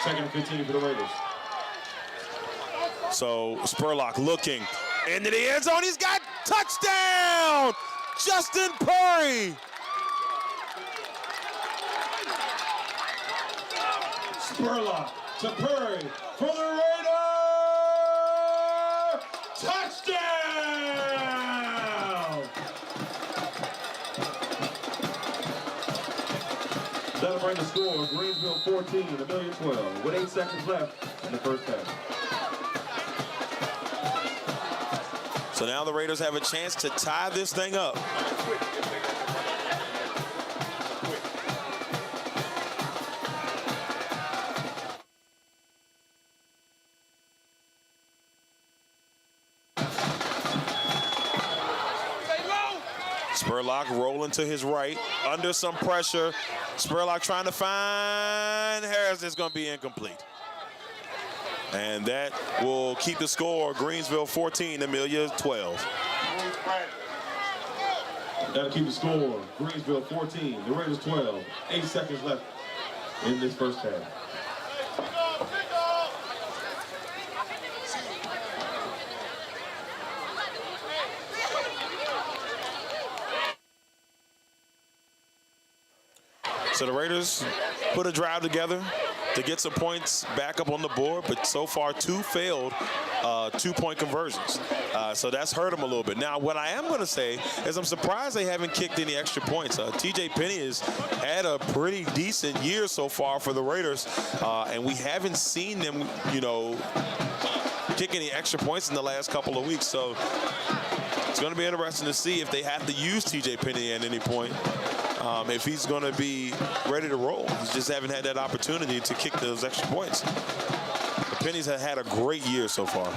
2nd and 15 for the Raiders. So Spurlock looking into the end zone. He's got touchdown! Justin Purry! Spurlock to Purry for the Raiders! Touchdown! That'll bring the score. Greensville 14, Amelia 12, with 8 seconds left in the first half. So now the Raiders have a chance to tie this thing up. Spurlock rolling to his right, under some pressure. Spurlock trying to find Harris. Is going to be incomplete. And that will keep the score. Greensville 14, Amelia 12. That'll keep the score. Greensville 14, the Raiders 12. 8 seconds left in this first half. So the Raiders put a drive together to get some points back up on the board, but so far 2 failed 2-point conversions. So that's hurt them a little bit. Now, what I am going to say is I'm surprised they haven't kicked any extra points. TJ Penny has had a pretty decent year so far for the Raiders, and we haven't seen them, kick any extra points in the last couple of weeks. So it's going to be interesting to see if they have to use TJ Penny at any point. If he's going to be ready to roll. He just haven't had that opportunity to kick those extra points. The Pennies have had a great year so far.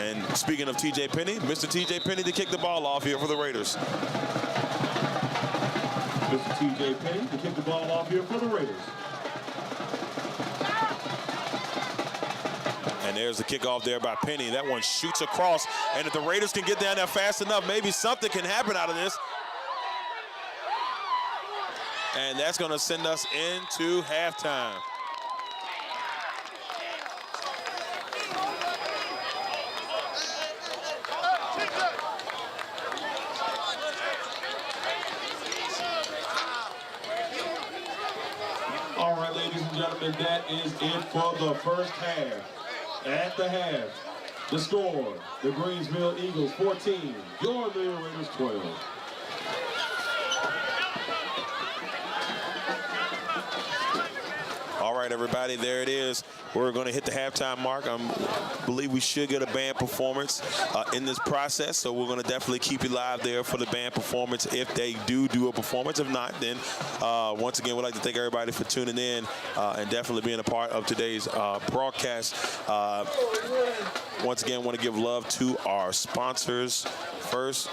And speaking of TJ Penny, Mr. TJ Penny to kick the ball off here for the Raiders. Mr. TJ Penny to kick the ball off here for the Raiders. And there's the kickoff there by Penny. That one shoots across. And if the Raiders can get down there fast enough, maybe something can happen out of this. And that's going to send us into halftime. All right, ladies and gentlemen, that is it for the first half. At the half, the score, the Greensville Eagles 14, your Amelia Raiders 12. All right, everybody, there it is. We're going to hit the halftime mark. I believe we should get a band performance in this process, so we're going to definitely keep you live there for the band performance if they do a performance. If not, then once again, we'd like to thank everybody for tuning in and definitely being a part of today's broadcast. Once again, want to give love to our sponsors first.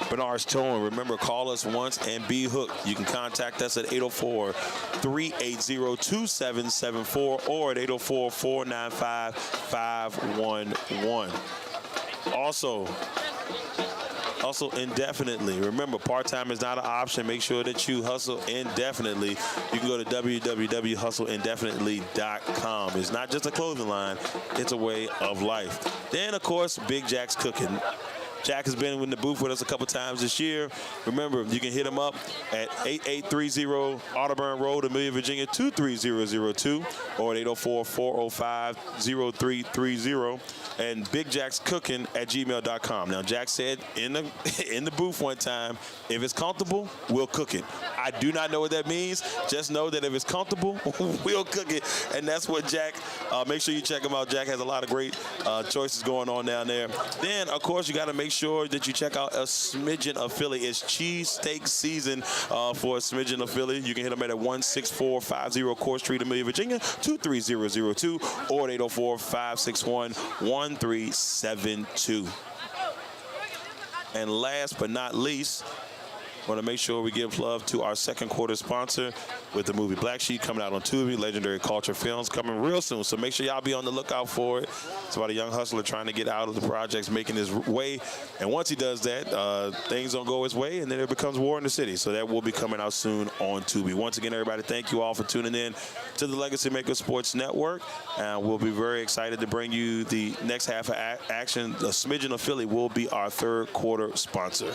Bernard's Towing. Remember, call us once and be hooked. You can contact us at 804-380-2774 or at 804-495-511. Also indefinitely. Remember, part-time is not an option. Make sure that you hustle indefinitely. You can go to www.hustleindefinitely.com. It's not just a clothing line. It's a way of life. Then, of course, Big Jack's Cooking. Jack has been in the booth with us a couple times this year. Remember, you can hit him up at 8830 Audubon Road, Amelia, Virginia, 23002 or at 804-405-0330 and BigJacksCooking@gmail.com. Now, Jack said in the booth one time, if it's comfortable, we'll cook it. I do not know what that means. Just know that if it's comfortable, we'll cook it. And that's what Jack, make sure you check him out. Jack has a lot of great choices going on down there. Then, of course, you got to make sure that you check out a Smidgen of Philly. It's cheesesteak season for a Smidgen of Philly. You can hit them at 16450 Court Street, Amelia, Virginia, 23002 or at 804-561-1372. And last but not least, Want to make sure we give love to our second quarter sponsor with the movie Black Sheep coming out on Tubi. Legendary Culture Films coming real soon, so make sure y'all be on the lookout for it. It's about a young hustler trying to get out of the projects, making his way, and once he does that, things don't go his way, and then it becomes war in the city. So that will be coming out soon on Tubi. Once again, everybody, thank you all for tuning in to the Legacy Maker Sports Network, and we'll be very excited to bring you the next half of action. The Smidgen of Philly will be our third quarter sponsor.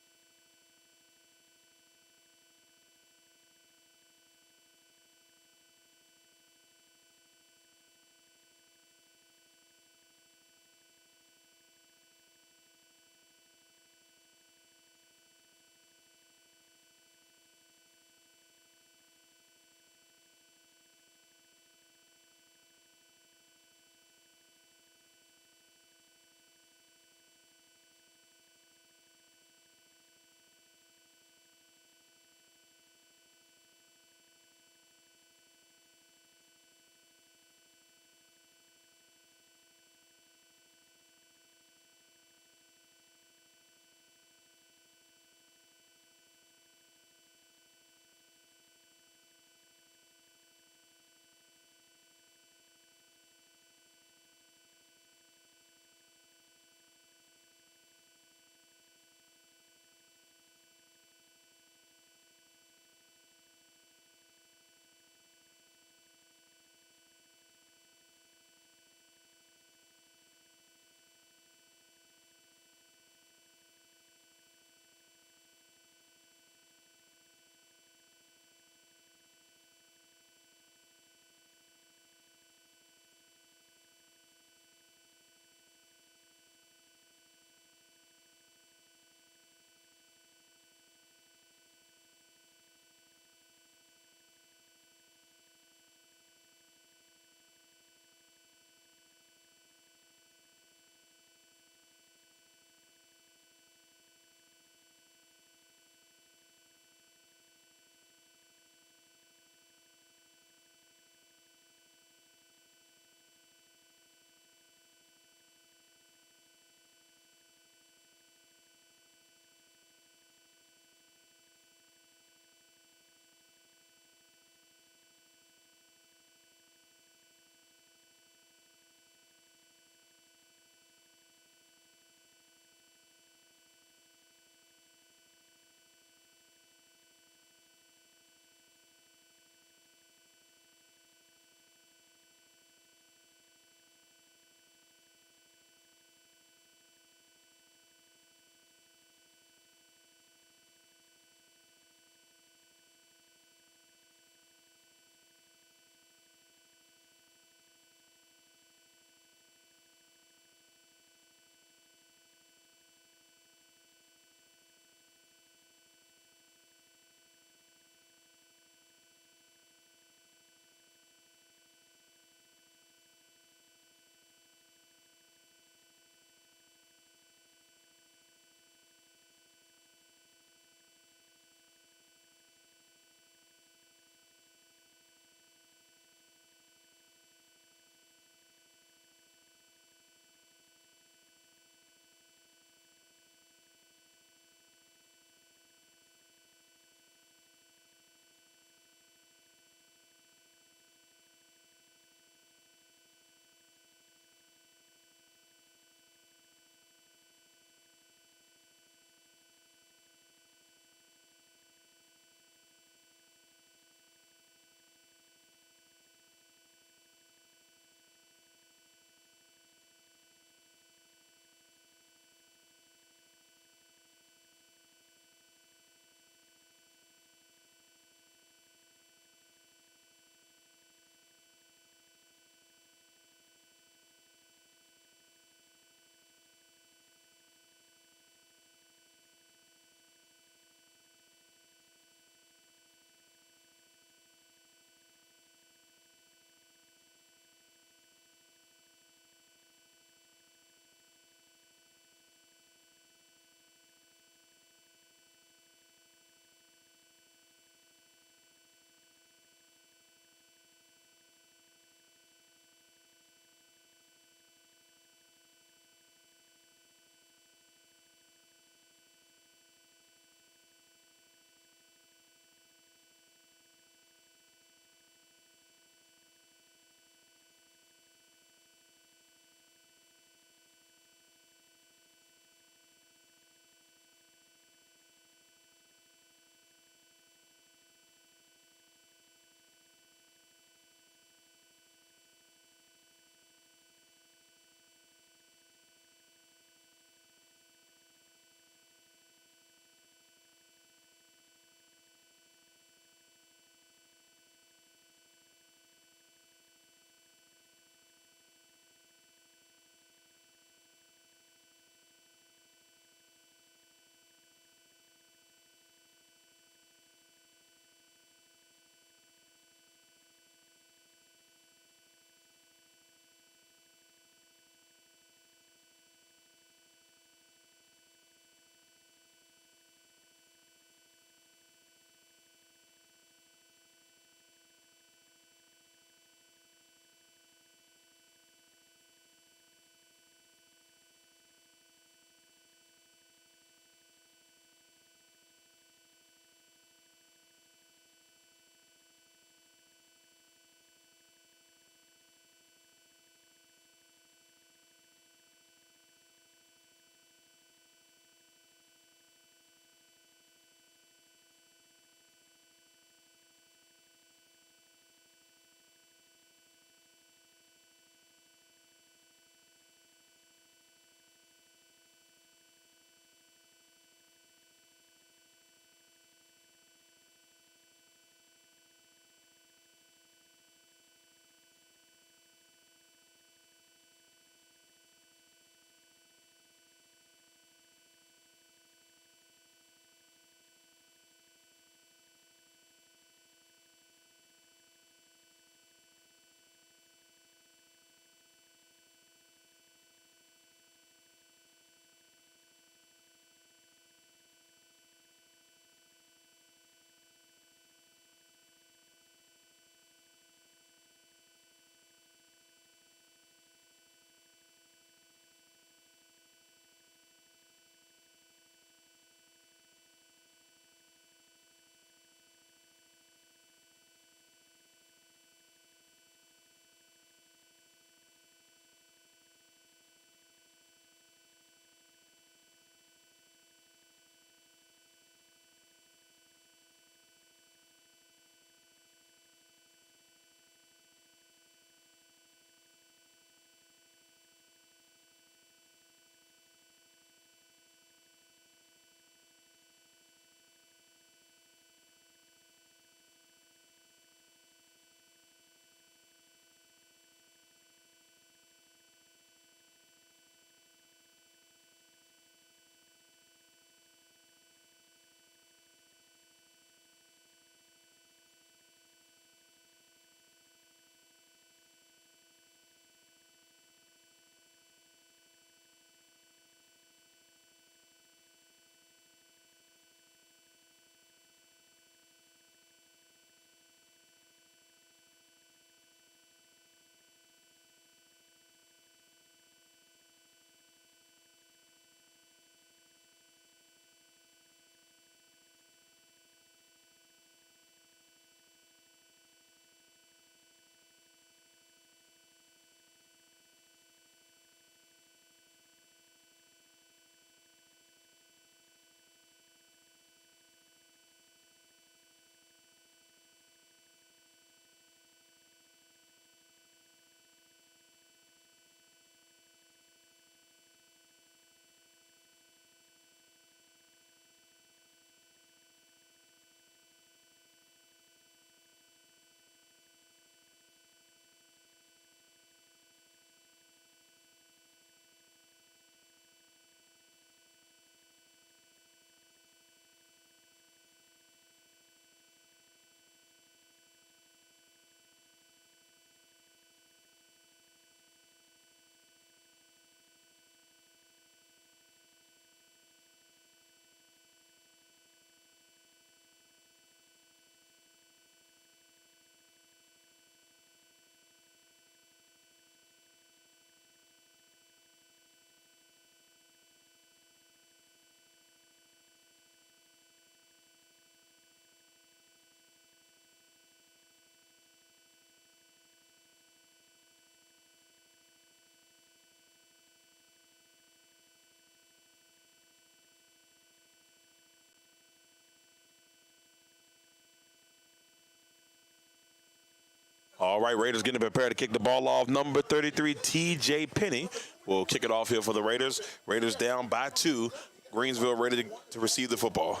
All right, Raiders getting prepared to kick the ball off. Number 33, T.J. Penny will kick it off here for the Raiders. Raiders down by 2. Greensville ready to receive the football.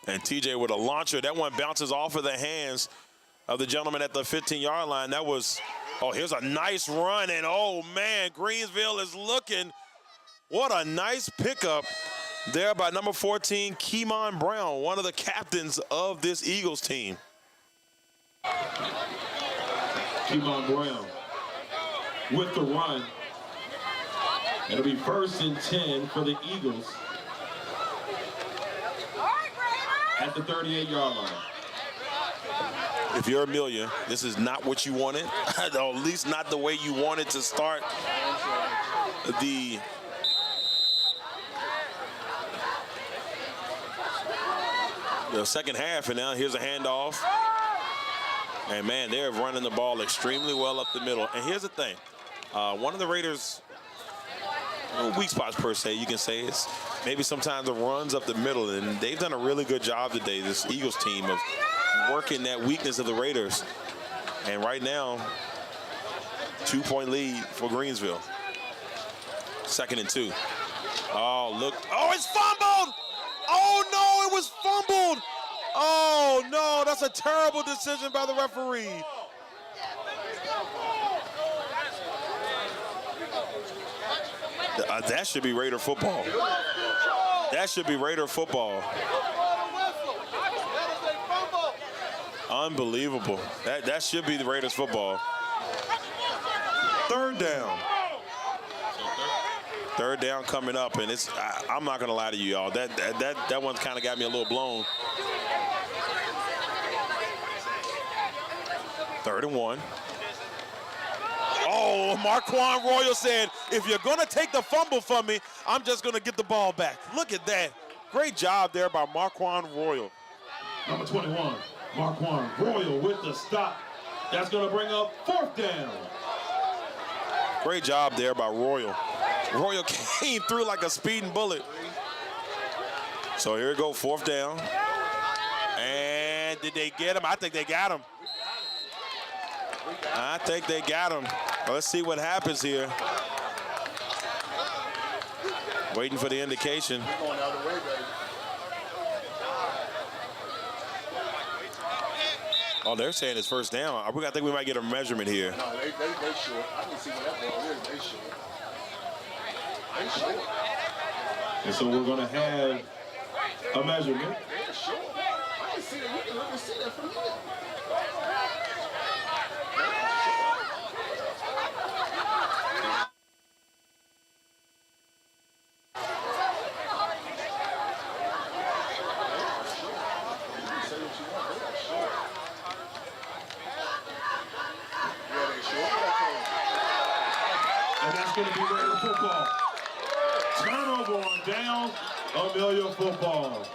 And TJ with a launcher. That one bounces off of the hands of the gentleman at the 15-yard line. That was, oh, here's a nice run. And, oh, man, Greensville is looking. What a nice pickup there by number 14, Keemon Brown, one of the captains of this Eagles team. Keemon Brown with the run. It'll be 1st and 10 for the Eagles at the 38-yard line. If you're Amelia, this is not what you wanted, or at least not the way you wanted to start the second half. And now here's a handoff. And, man, they're running the ball extremely well up the middle. And here's the thing. One of the Raiders' weak spots, per se, you can say, is maybe sometimes the runs up the middle. And they've done a really good job today, this Eagles team, of working that weakness of the Raiders. And right now, 2-point lead for Greensville. 2nd and 2. Oh, look. Oh, it's fumbled! Oh, no, it was fumbled! Oh, no, that's a terrible decision by the referee. That should be Raider football. That should be Raider football. Unbelievable. That should be the Raiders football. 3rd down. 3rd down coming up, and it's I'm not gonna lie to you, y'all. That one kind of got me a little blown. 3rd and 1. Oh, Marquand Royal said, if you're gonna take the fumble from me, I'm just gonna get the ball back. Look at that. Great job there by Marquand Royal. Number 21, Marquand Royal with the stop. That's gonna bring up 4th down. Great job there by Royal. Royal came through like a speeding bullet. So here we go, 4th down. And did they get him? I think they got him. I think they got him. Well, let's see what happens here. Waiting for the indication. Oh, they're saying it's 1st down. I think we might get a measurement here. No, they short. I didn't see what that ball is. They short. They short. And so we're going to have a measurement. They're short. I didn't see that. You can let me see that from here. Going to be Raider football. Turnover on down, Amelia football.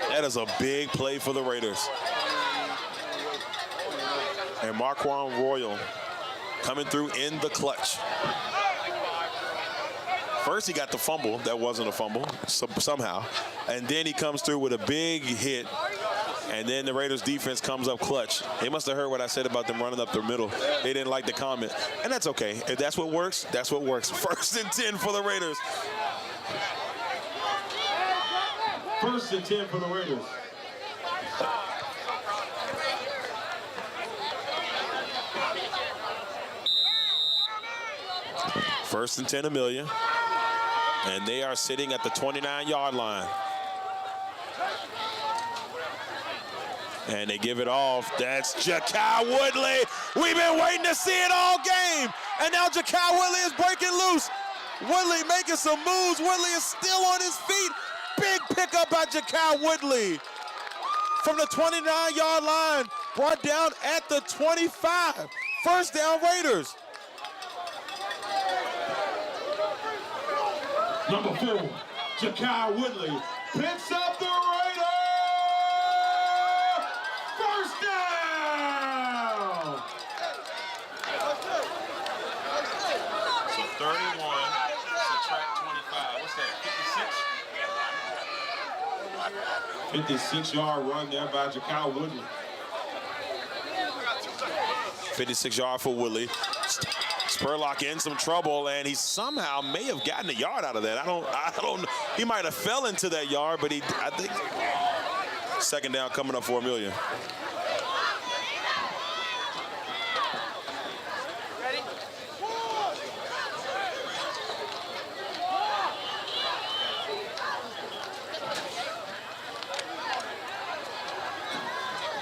That is a big play for the Raiders. And Marquand Royal coming through in the clutch. First he got the fumble. That wasn't a fumble somehow. And then he comes through with a big hit. And then the Raiders defense comes up clutch. They must have heard what I said about them running up the middle. They didn't like the comment. And that's okay. If that's what works, that's what works. 1st and 10 for the Raiders. 1st and 10 for the Raiders. First and 10, Amelia. And they are sitting at the 29-yard line. And they give it off. That's Jakai Woodley. We've been waiting to see it all game. And now Jakai Woodley is breaking loose. Woodley making some moves. Woodley is still on his feet. Big pickup by Jakai Woodley. From the 29-yard line, brought down at the 25. 1st down Raiders. Number 4, Jakai Woodley picks up the Raiders. 1st down. 56-yard run there by Jakai Woodley. 56-yard for Woodley. Spurlock in some trouble, and he somehow may have gotten a yard out of that. I don't. He might have fell into that yard, but I think second down coming up for Amelia.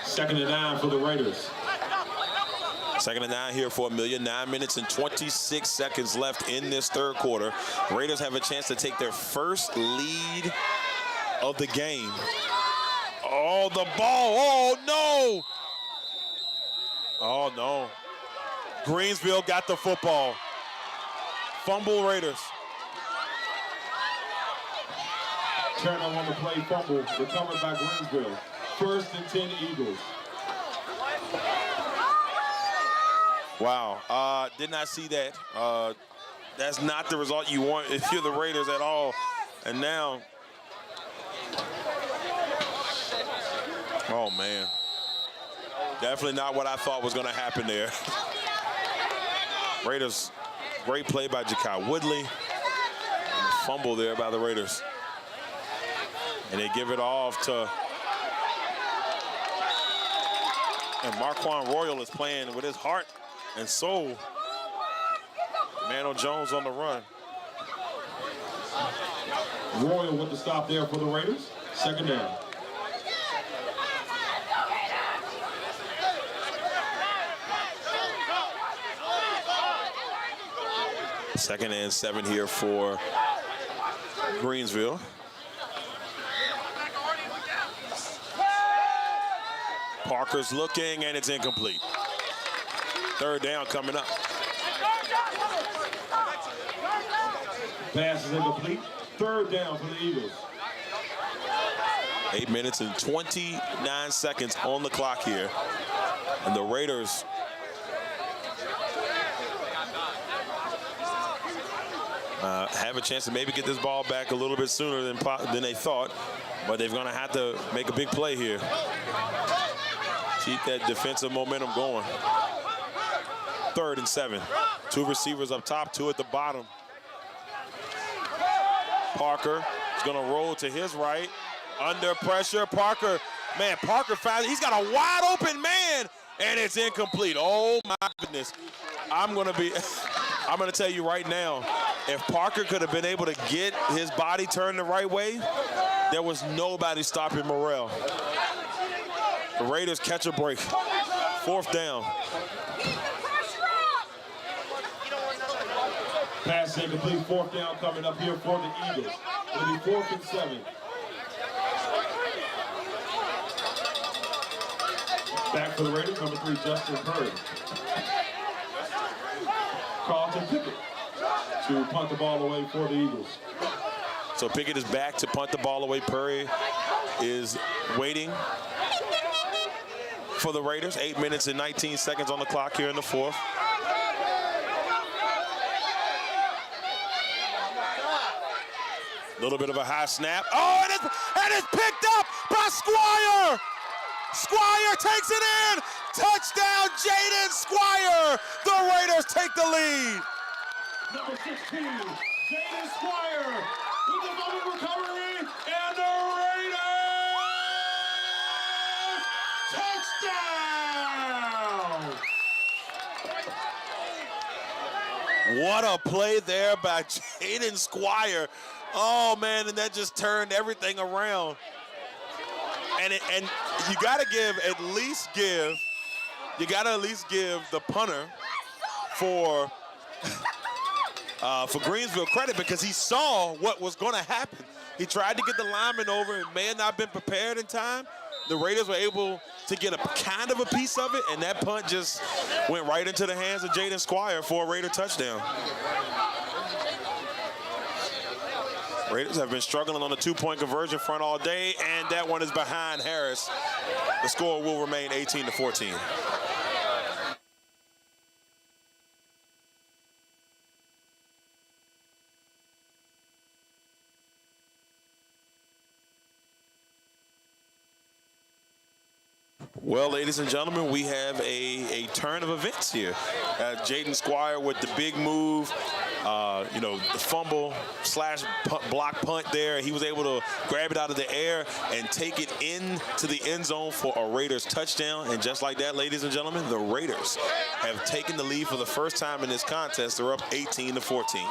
Second and 9 for the Raiders. Second and 9 here for Amelia. 9 minutes and 26 seconds left in this third quarter. Raiders have a chance to take their first lead of the game. Oh, the ball. Oh, no. Oh, no. Greensville got the football. Fumble Raiders. Turnover on the play, fumble, recovered by Greensville. First and 10 Eagles. Wow, did not see that. That's not the result you want if you're the Raiders at all. And now, oh man, definitely not what I thought was gonna happen there. Raiders, great play by Jakai Woodley. And a fumble there by the Raiders. And they give it off to, and Marquand Royal is playing with his heart and soul. Mano Jones on the run. Royal with the stop there for the Raiders. Second down. Second and 7 here for Greensville. Parker's looking, and it's incomplete. Third down coming up. Pass is incomplete. Third down for the Eagles. 8 minutes and 29 seconds on the clock here. And the Raiders have a chance to maybe get this ball back a little bit sooner than they thought. But they're going to have to make a big play here. Keep that defensive momentum going. Third and 7. 2 receivers up top, 2 at the bottom. Parker is going to roll to his right. Under pressure, Parker. Man, Parker found, he's got a wide open man, and it's incomplete. Oh my goodness. I'm going to tell you right now, if Parker could have been able to get his body turned the right way, there was nobody stopping Morrell. The Raiders catch a break. Fourth down. Pass incomplete. Fourth down coming up here for the Eagles. It'll be 4th and 7. Back for the Raiders, number 3, Justin Purdy. Carlton Pickett to punt the ball away for the Eagles. So Pickett is back to punt the ball away. Purdy is waiting for the Raiders. 8 minutes and 19 seconds on the clock here in the fourth. A little bit of a high snap. Oh, and it's picked up by Squire. Squire takes it in. Touchdown, Jaden Squire. The Raiders take the lead. Number 16, Jaden Squire with the fumble recovery, and the Raiders touchdown! What a play there by Jaden Squire. Oh man, and that just turned everything around. And you gotta at least give the punter for Greensville credit, because he saw what was gonna happen. He tried to get the lineman over and may have not been prepared in time. The Raiders were able to get a kind of a piece of it, and that punt just went right into the hands of Jaden Squire for a Raider touchdown. Raiders have been struggling on the 2-point conversion front all day, and that one is behind Harris. The score will remain 18-14. Well, ladies and gentlemen, we have a turn of events here. Jaden Squire with the big move, the fumble slash block punt there. He was able to grab it out of the air and take it into the end zone for a Raiders touchdown. And just like that, ladies and gentlemen, the Raiders have taken the lead for the first time in this contest. They're up 18-14.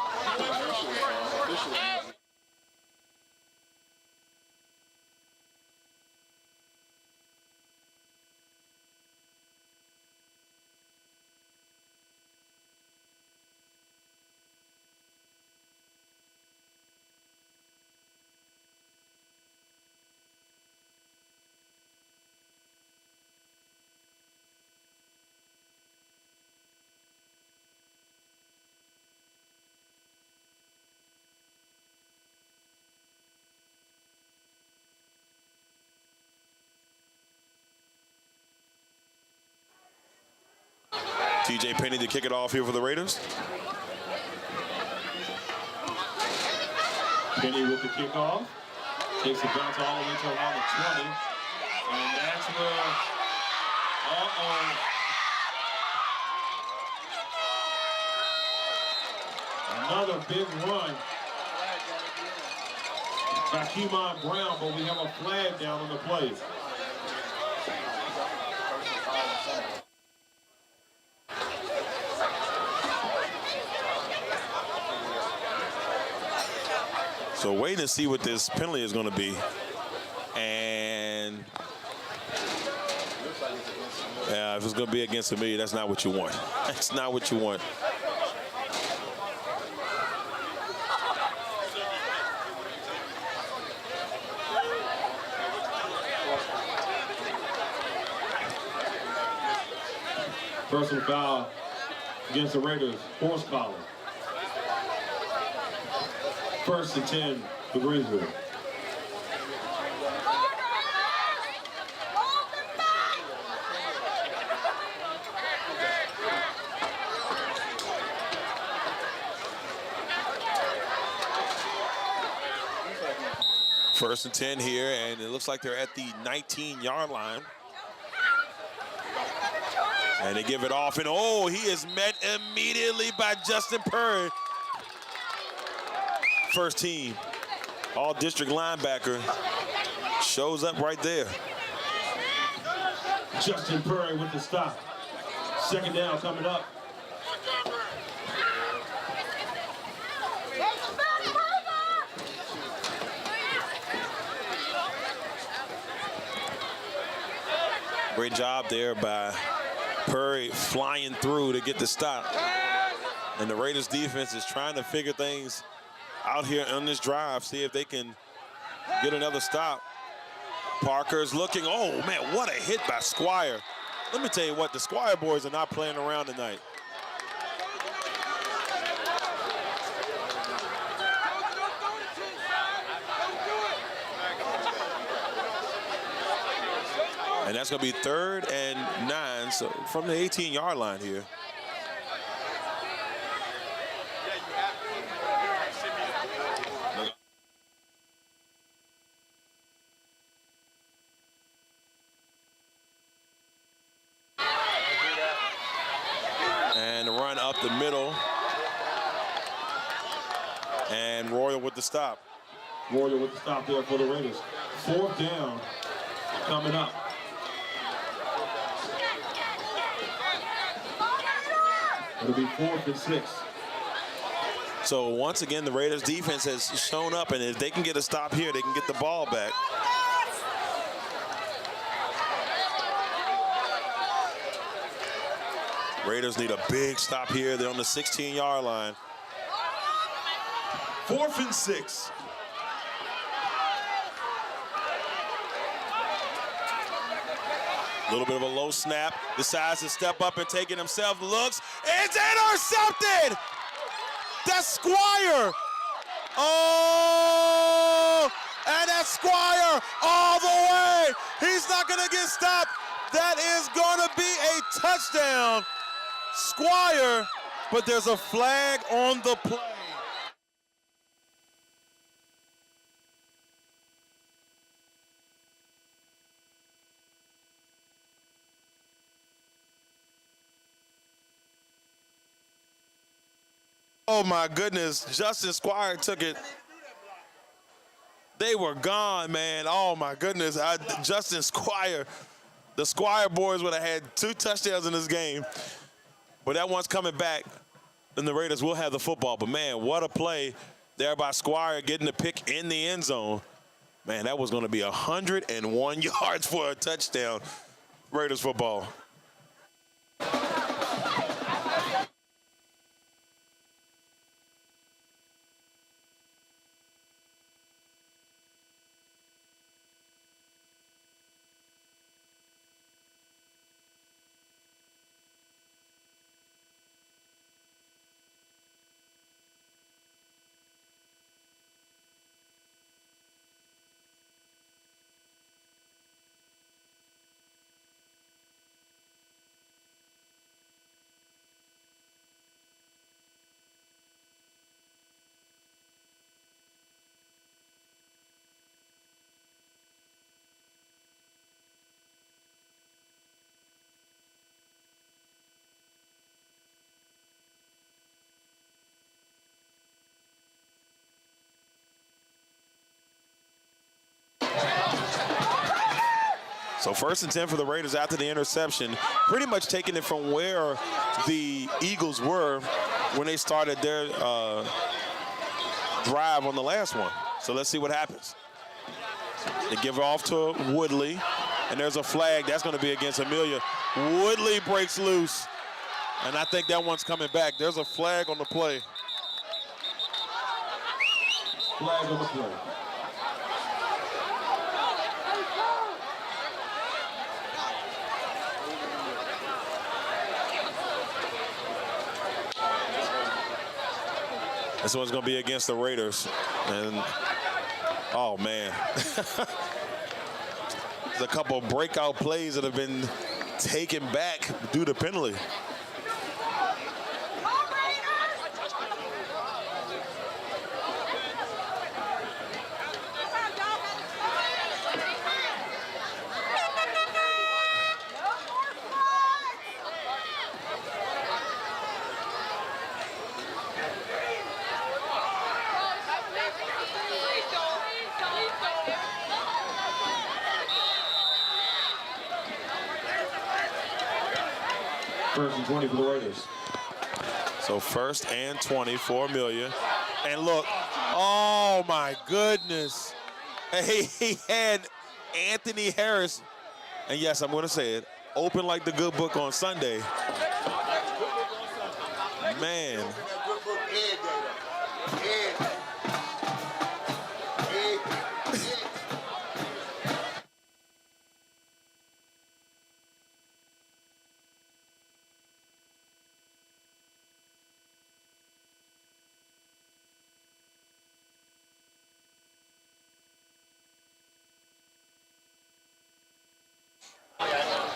TJ Penny to kick it off here for the Raiders. Penny with the kickoff. Takes a bounce all the way to around the 20. And that's where, another big run by Kemon Brown, but we have a flag down on the play. So waiting to see what this penalty is going to be. And yeah, if it's going to be against Amelia, that's not what you want. That's not what you want. Personal foul against the Raiders, horse collar. 1st and 10 for Greensville. First and 10 here, and it looks like they're at the 19-yard line. And they give it off, and oh, he is met immediately by Justin Purry. First team, all-district linebacker, shows up right there. Justin Purry with the stop. 2nd down coming up. Great job there by Purry flying through to get the stop. And the Raiders defense is trying to figure things out here on this drive, see if they can get another stop. Parker's looking, oh man, what a hit by Squire. Let me tell you what, the Squire boys are not playing around tonight. And that's going to be 3rd and 9, so from the 18-yard line here. And the run up the middle. And Royal with the stop. Royal with the stop there for the Raiders. 4th down coming up. It'll be 4th and 6. So once again, the Raiders defense has shown up, and if they can get a stop here, they can get the ball back. Raiders need a big stop here. They're on the 16-yard line. 4th and 6. A little bit of a low snap. Decides to step up and take it himself. Looks. It's intercepted! That's Squire! Oh! And that's Squire all the way! He's not going to get stopped. That is going to be a touchdown. Squire, but there's a flag on the play. Oh my goodness, Justin Squire took it. They were gone, man. Oh my goodness, Justin Squire. The Squire boys would have had 2 touchdowns in this game. But that one's coming back, and the Raiders will have the football. But man, what a play there by Squire getting the pick in the end zone. Man, that was going to be 101 yards for a touchdown. Raiders football. So 1st and 10 for the Raiders after the interception, pretty much taking it from where the Eagles were when they started their drive on the last one. So let's see what happens. They give it off to Woodley, and there's a flag. That's going to be against Amelia. Woodley breaks loose, and I think that one's coming back. There's a flag on the play. Flag on the play. This one's going to be against the Raiders. And, oh, man. There's a couple of breakout plays that have been taken back due to penalty. First and 20 for the Raiders. So 1st and 20 for Amelia. And look, oh my goodness. He had Anthony Harris, and yes, I'm going to say it, open like the good book on Sunday. Man.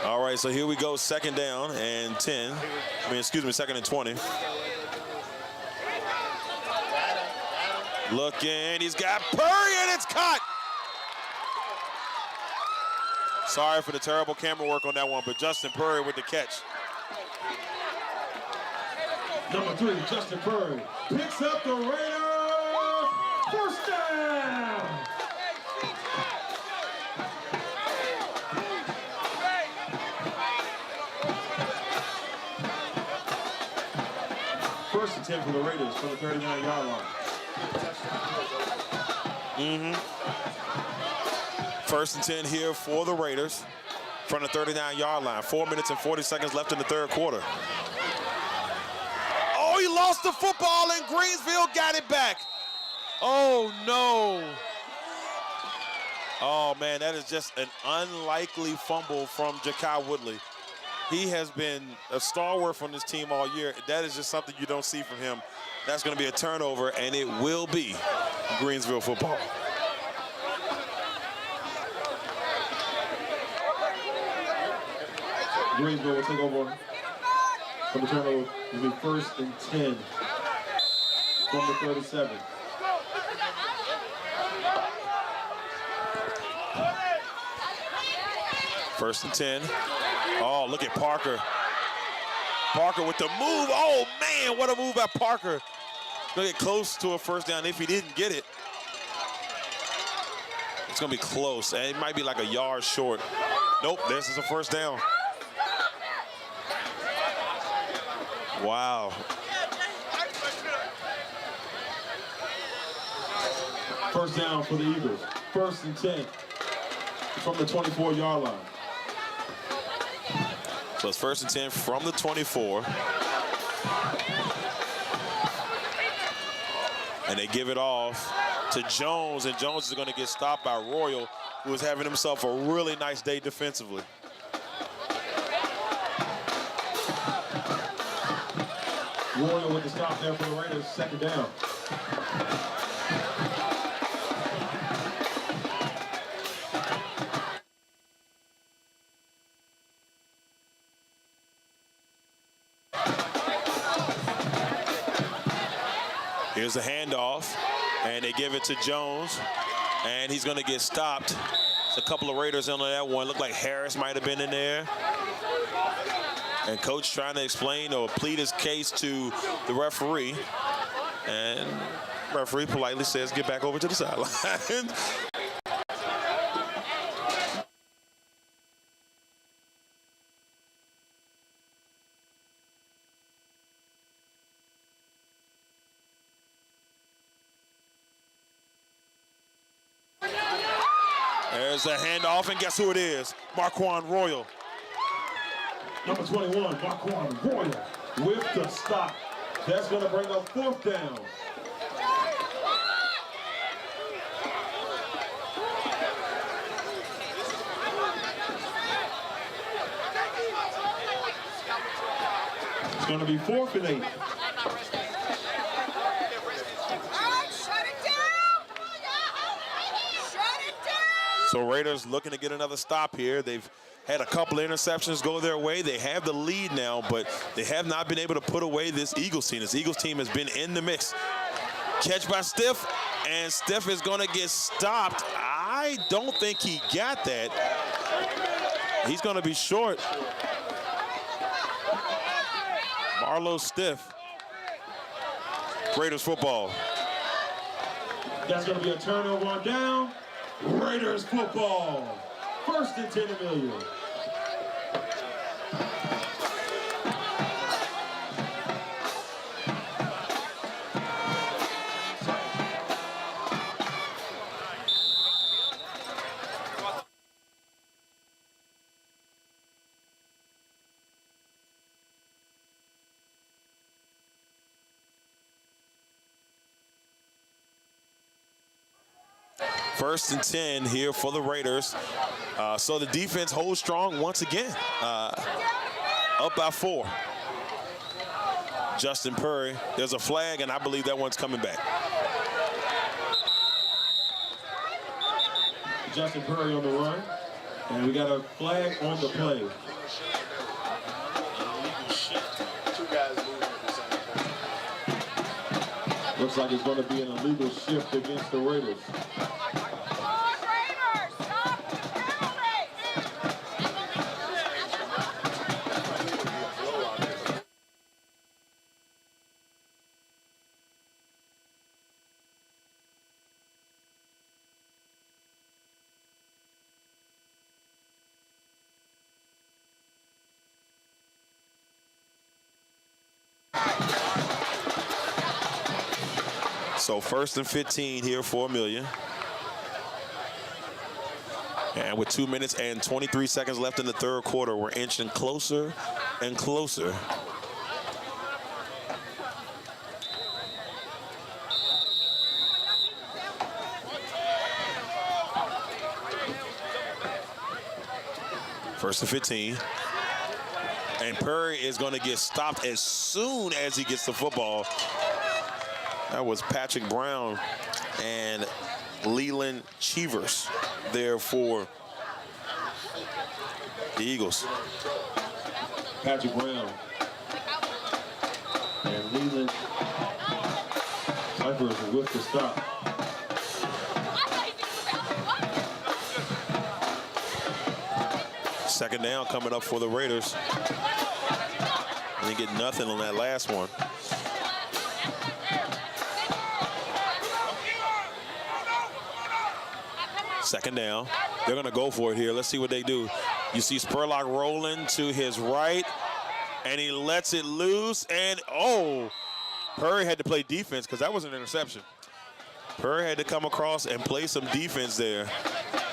All right, so here we go, 2nd down and 10. Excuse me, 2nd and 20. Looking, he's got Purry, and it's caught. Sorry for the terrible camera work on that one, but Justin Purry with the catch. Number 3, Justin Purry picks up the Raiders. 1st down. First and 10 for the Raiders from the 39-yard line. 1st and 10 here for the Raiders from the 39-yard line. 4 minutes and 40 seconds left in the 3rd quarter. Oh, he lost the football, and Greensville got it back. Oh, no. Oh, man, that is just an unlikely fumble from Ja'Kai Woodley. He has been a stalwart from this team all year. That is just something you don't see from him. That's going to be a turnover, and it will be Greensville football. Greensville will take over from the turnover. It will be 1st and 10 from the 37. First and 10. Oh, look at Parker. Parker with the move. Oh, man, what a move by Parker. Gonna get close to a first down if he didn't get it. It's gonna be close. And it might be like a yard short. Nope, this is a first down. Wow. First down for the Eagles. 1st and 10 from the 24-yard line. So it's 1st and 10 from the 24. And they give it off to Jones, and Jones is going to get stopped by Royal, who is having himself a really nice day defensively. Royal with the stop there for the Raiders, 2nd down. Here's the handoff, and they give it to Jones, and he's going to get stopped. There's a couple of Raiders on that one. Looked like Harris might have been in there. And coach trying to explain or plead his case to the referee. And referee politely says, get back over to the sideline. There's the handoff, and guess who it is? Marquand Royal. Number 21, Marquand Royal with the stop. That's going to bring up 4th down. It's going to be 4th and 8. So Raiders looking to get another stop here. They've had a couple of interceptions go their way. They have the lead now, but they have not been able to put away this Eagles team. This Eagles team has been in the mix. Catch by Stiff, and Stiff is going to get stopped. I don't think he got that. He's going to be short. Marlo Stiff. Raiders football. That's going to be a turnover on down. Raiders football. 1st and 10, Amelia. First and 10 here for the Raiders. So the defense holds strong once again. Up by 4. Justin Purry. There's a flag, and I believe that one's coming back. Justin Purry on the run. And we got a flag on the play. Looks like it's going to be an illegal shift against the Raiders. So 1st and 15 here for Amelia. And with 2 minutes and 23 seconds left in the 3rd quarter, we're inching closer and closer. First and 15. And Purry is going to get stopped as soon as he gets the football. That was Patrick Brown and Leland Cheevers there for the Eagles. Patrick Brown and Leland Cheevers with the stop. Second down coming up for the Raiders. They get nothing on that last one. Second down. They're going to go for it here. Let's see what they do. You see Spurlock rolling to his right, and he lets it loose. And, oh, Purry had to play defense because that was an interception. Purry had to come across and play some defense there.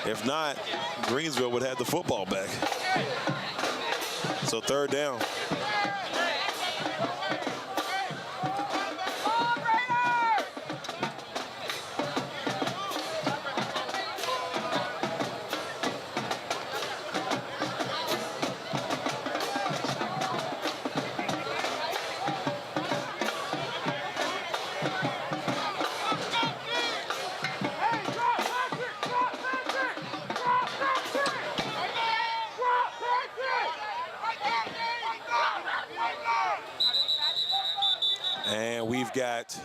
If not, Greensville would have the football back. So third down. And we've got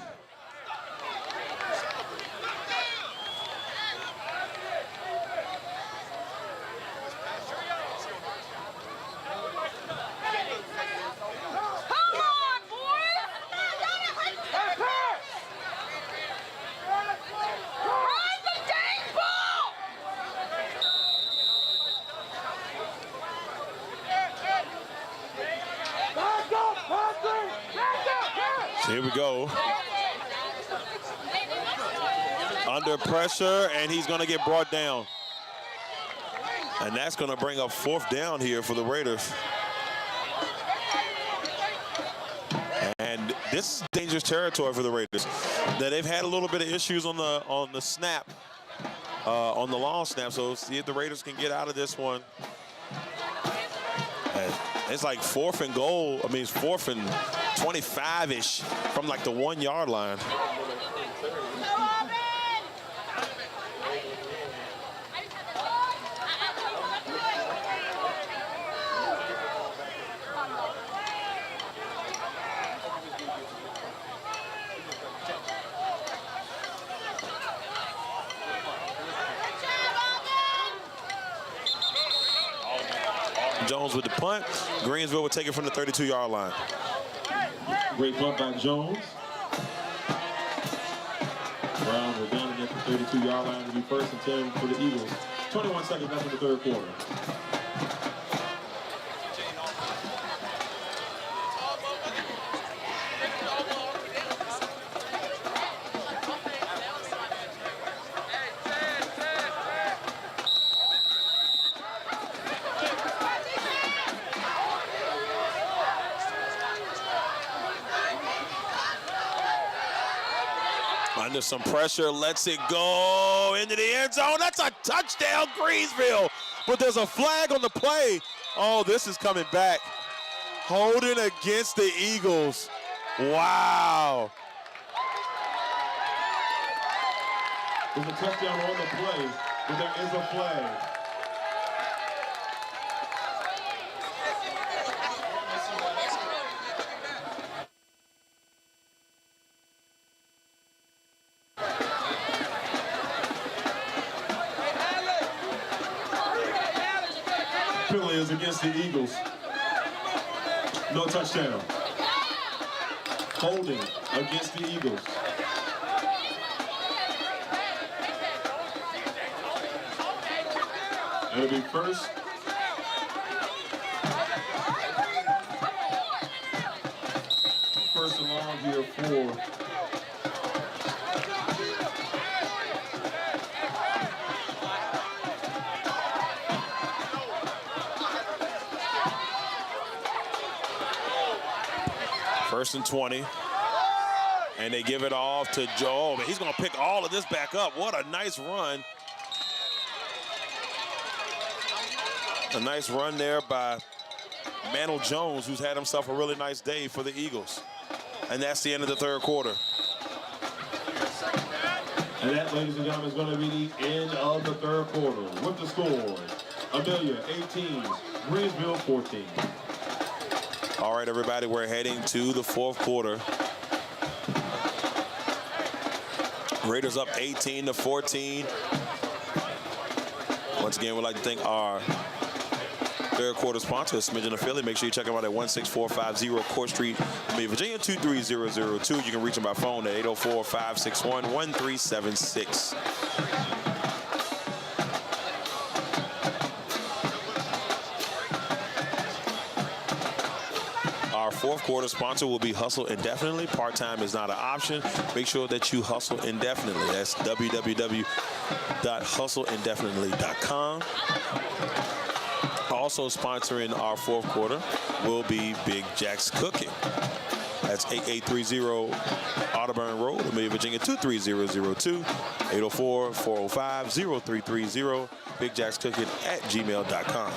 here we go. Under pressure, and he's going to get brought down. And that's going to bring up fourth down here for the Raiders. And this is dangerous territory for the Raiders. That they've had a little bit of issues on the snap, on the long snap. So see if the Raiders can get out of this one. And it's like fourth and goal. I mean, it's fourth and 25-ish from like the 1 yard line. Jones with the punt. Greensville will take it from the 32-yard line. Great punt by Jones. Browns are down at the 32-yard line to be first and 10 for the Eagles. 21 seconds left in the third quarter. Under some pressure, lets it go into the end zone. That's a touchdown, Greensville. But there's a flag on the play. Oh, this is coming back. Holding against the Eagles. Wow. There's a touchdown on the play, but there is a flag. Penalty is against the Eagles. No touchdown. Holding against the Eagles. It'll be first. First and long here for First and 20. And they give it off to Joe. But he's going to pick all of this back up. What a nice run. A nice run there by Mantle Jones, who's had himself a really nice day for the Eagles. And that's the end of the third quarter. And that, ladies and gentlemen, is going to be the end of the third quarter. With the score, Amelia 18, Greensville 14. All right, everybody, we're heading to the fourth quarter. Raiders up 18-14. Once again, we'd like to thank our third quarter sponsor, Smidgen Affiliate. Make sure you check them out at 16450 Court Street, Amelia, Virginia 23002. You can reach them by phone at 804-561-1376. fourth quarter sponsor will be Hustle Indefinitely. Part-time is not an option. Make sure that you hustle indefinitely. That's www.hustleindefinitely.com. Also sponsoring our fourth quarter will be Big Jack's Cooking. That's 8830 Audubon Road, Amelia, Virginia 23002, 804-405-0330, BigJacksCooking@gmail.com.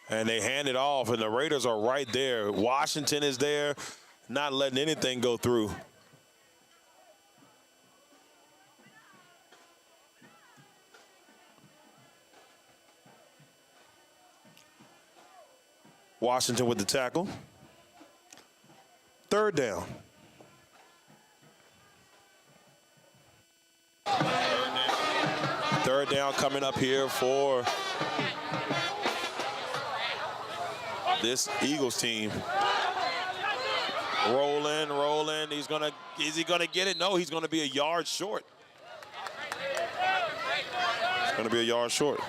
And they hand it off, and the Raiders are right there. Washington is there, not letting anything go through. Washington with the tackle. Third down. Third down coming up here for this Eagles team. Rolling. Is he gonna get it? No, he's gonna be a yard short. It's gonna be a yard short.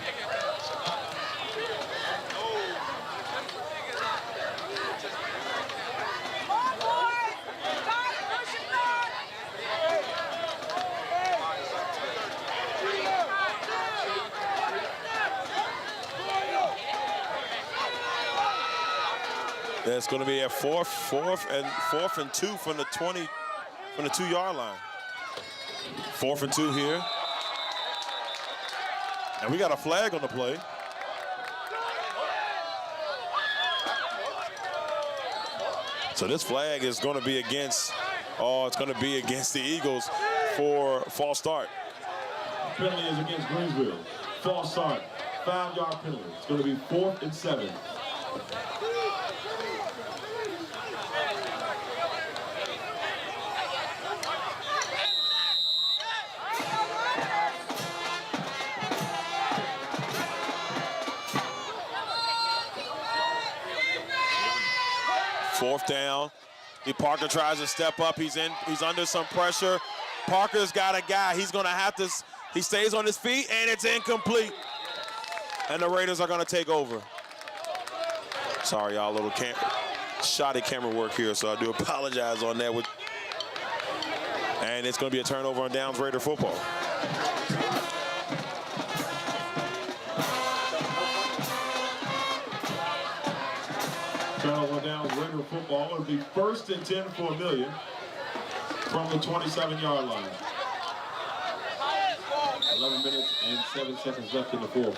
It's going to be a fourth and 2 from the 2-yard line. 4th and 2 here. And we got a flag on the play. So this flag is going to be against, the Eagles for false start. Penalty is against Greensville. False start. 5-yard penalty. It's going to be 4th and 7. Fourth down. Parker tries to step up. He's under some pressure. Parker's got a guy. He's going to have to. He stays on his feet, and it's incomplete. And the Raiders are going to take over. Sorry, y'all, little shoddy camera work here, so I do apologize on that. And it's going to be a turnover on downs, Raider football. Turnover downs, Raider football. It'll be 1st and 10 for Amelia from the 27-yard line. 11 minutes and 7 seconds left in the fourth.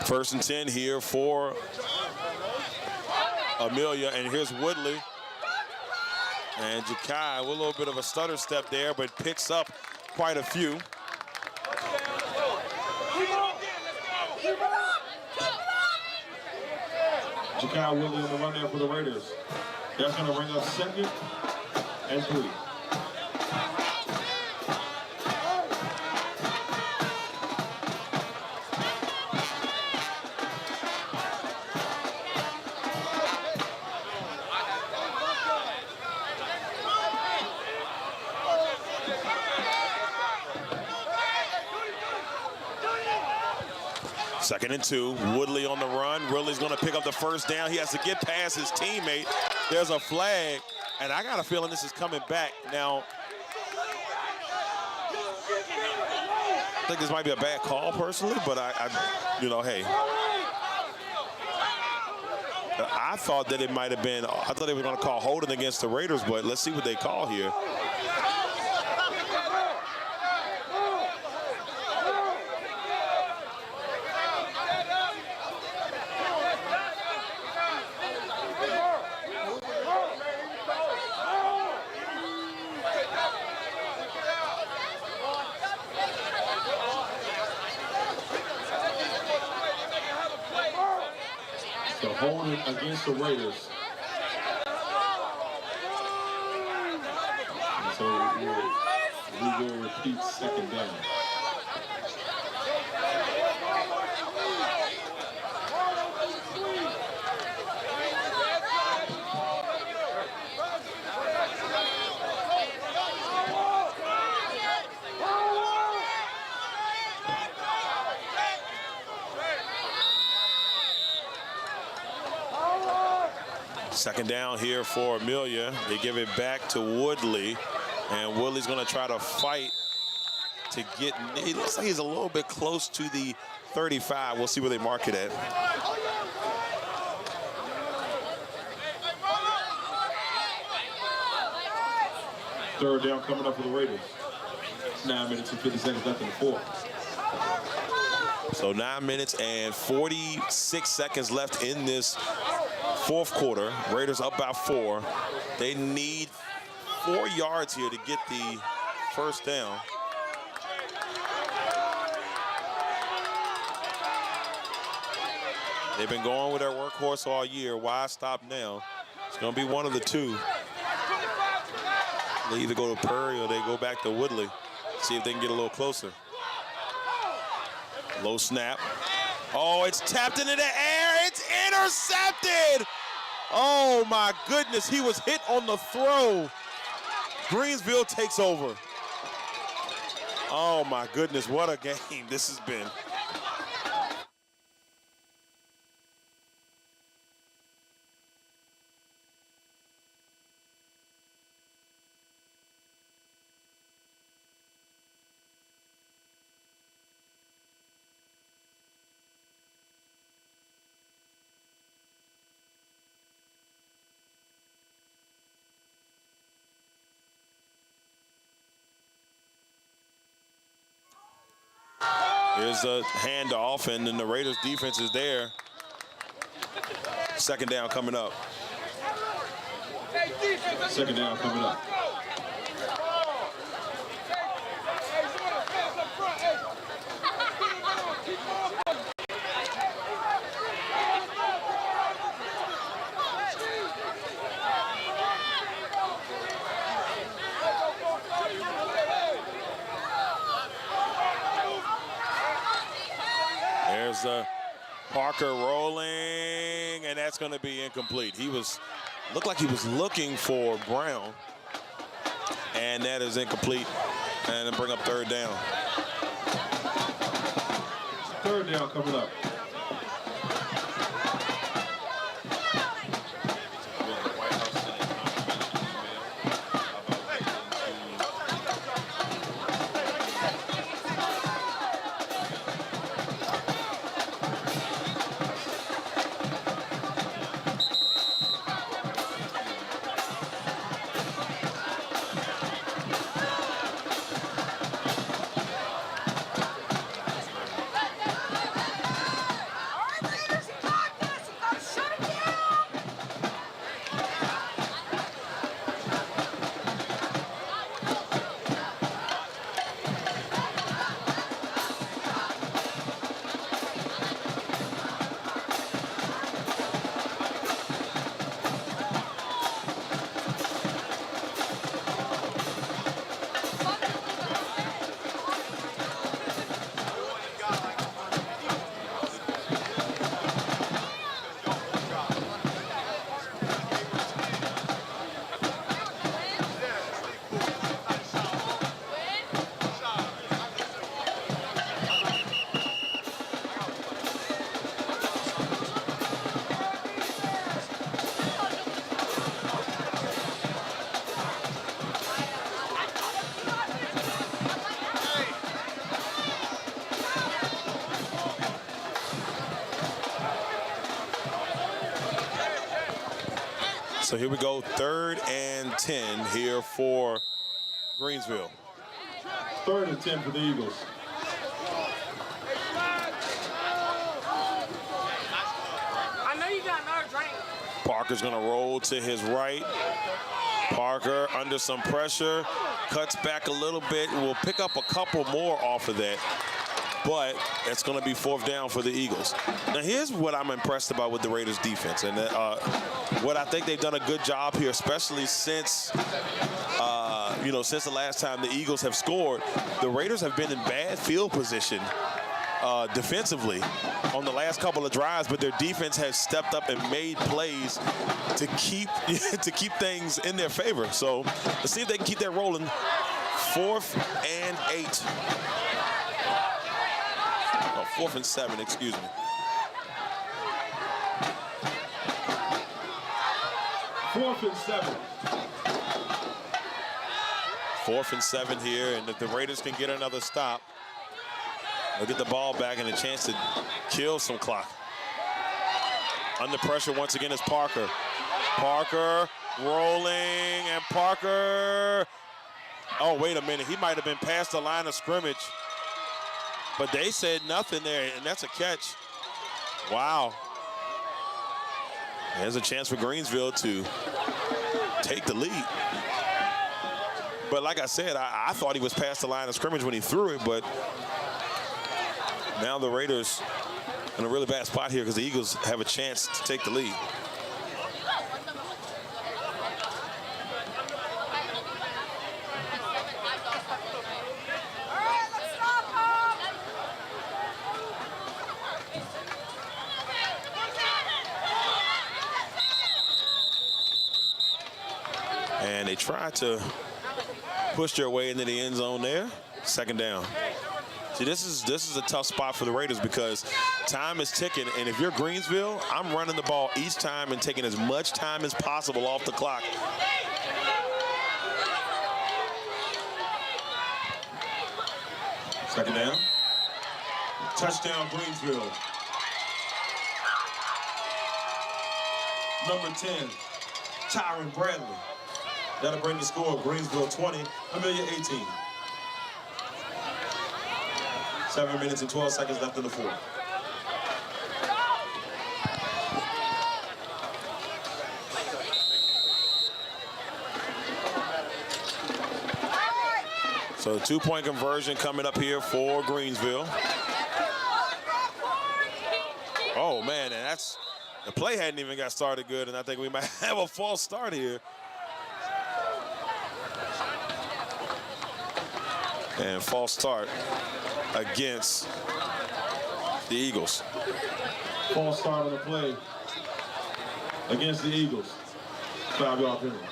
First and 10 here for Amelia, and here's Woodley. And Jakai with a little bit of a stutter step there, but picks up quite a few. Jakai Woodley on the run there for the Raiders. That's going to bring up 2nd and 3. Second and 2, Woodley on the run. Woodley's going to pick up the first down. He has to get past his teammate. There's a flag, and I got a feeling this is coming back. Now, the think this might be a bad call personally, but you know, hey. I thought that it might have been, I thought they were going to call holding against the Raiders, but let's see what they call here. Holding against the Raiders. And so we will repeat second down. Second down here for Amelia. They give it back to Woodley, and Woodley's going to try to fight to get, it looks like he's a little bit close to the 35. We'll see where they mark it at. Third down coming up for the Raiders. 9 minutes and 50 seconds left in the fourth. So 9 minutes and 46 seconds left in this fourth quarter. Raiders up by 4. They need 4 yards here to get the first down. They've been going with their workhorse all year. Why stop now? It's going to be one of the two. They either go to Purry or they go back to Woodley. See if they can get a little closer. Low snap. Oh, it's tapped into the air. It's intercepted. Oh, my goodness. He was hit on the throw. Greensville takes over. Oh, my goodness. What a game this has been. Here's a handoff, and then the Raiders defense is there. Second down coming up. Second down coming up. There's Parker rolling, and that's going to be incomplete. Looked like he was looking for Brown, and that is incomplete. And then bring up third down. Third down coming up. So here we go, 3rd and 10 here for Greensville. 3rd and 10 for the Eagles. I know you got another drink. Parker's gonna roll to his right. Parker under some pressure, cuts back a little bit, will pick up a couple more off of that, but it's gonna be 4th down for the Eagles. Now here's what I'm impressed about with the Raiders defense, and what I think they've done a good job here, especially since since the last time the Eagles have scored. The Raiders have been in bad field position defensively on the last couple of drives, but their defense has stepped up and made plays to keep things in their favor. So let's see if they can keep that rolling. 4th and 8. Oh, 4th and 7, excuse me. Fourth and 7. 4th and 7 here, and if the Raiders can get another stop, they'll get the ball back and a chance to kill some clock. Under pressure once again is Parker. Parker rolling, and Parker, oh, wait a minute, he might have been past the line of scrimmage, but they said nothing there, and that's a catch. Wow. There's a chance for Greensville to take the lead. But like I said, I thought he was past the line of scrimmage when he threw it, but now the Raiders in a really bad spot here because the Eagles have a chance to take the lead. And they try to push their way into the end zone there. 2nd down. See, this is a tough spot for the Raiders because time is ticking, and if you're Greensville, I'm running the ball each time and taking as much time as possible off the clock. Second down. Touchdown, Greensville. Number 10, Tyron Bradley. That'll bring the score of Greensville 20, Amelia 18. 7 minutes and 12 seconds left in the 4th. So 2-point conversion coming up here for Greensville. Oh man, and the play hadn't even got started good, and I think we might have a false start here. And false start against the Eagles. False start on the play against the Eagles. 5-yard penalty.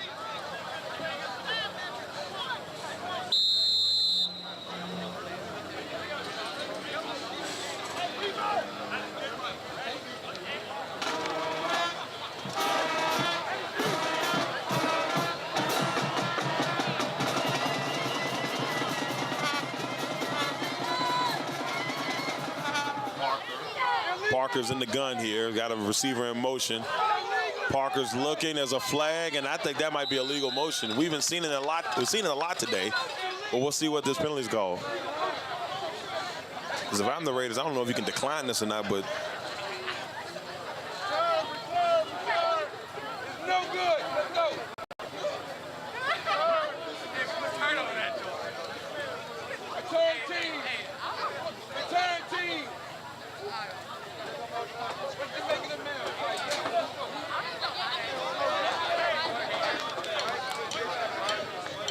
Parker's in the gun here, got a receiver in motion. Parker's looking, as a flag, and I think that might be a legal motion. We've seen it a lot today, but we'll see what this penalty's called. Because if I'm the Raiders, I don't know if you can decline this or not, but No good. Let's go. Return team. Return team.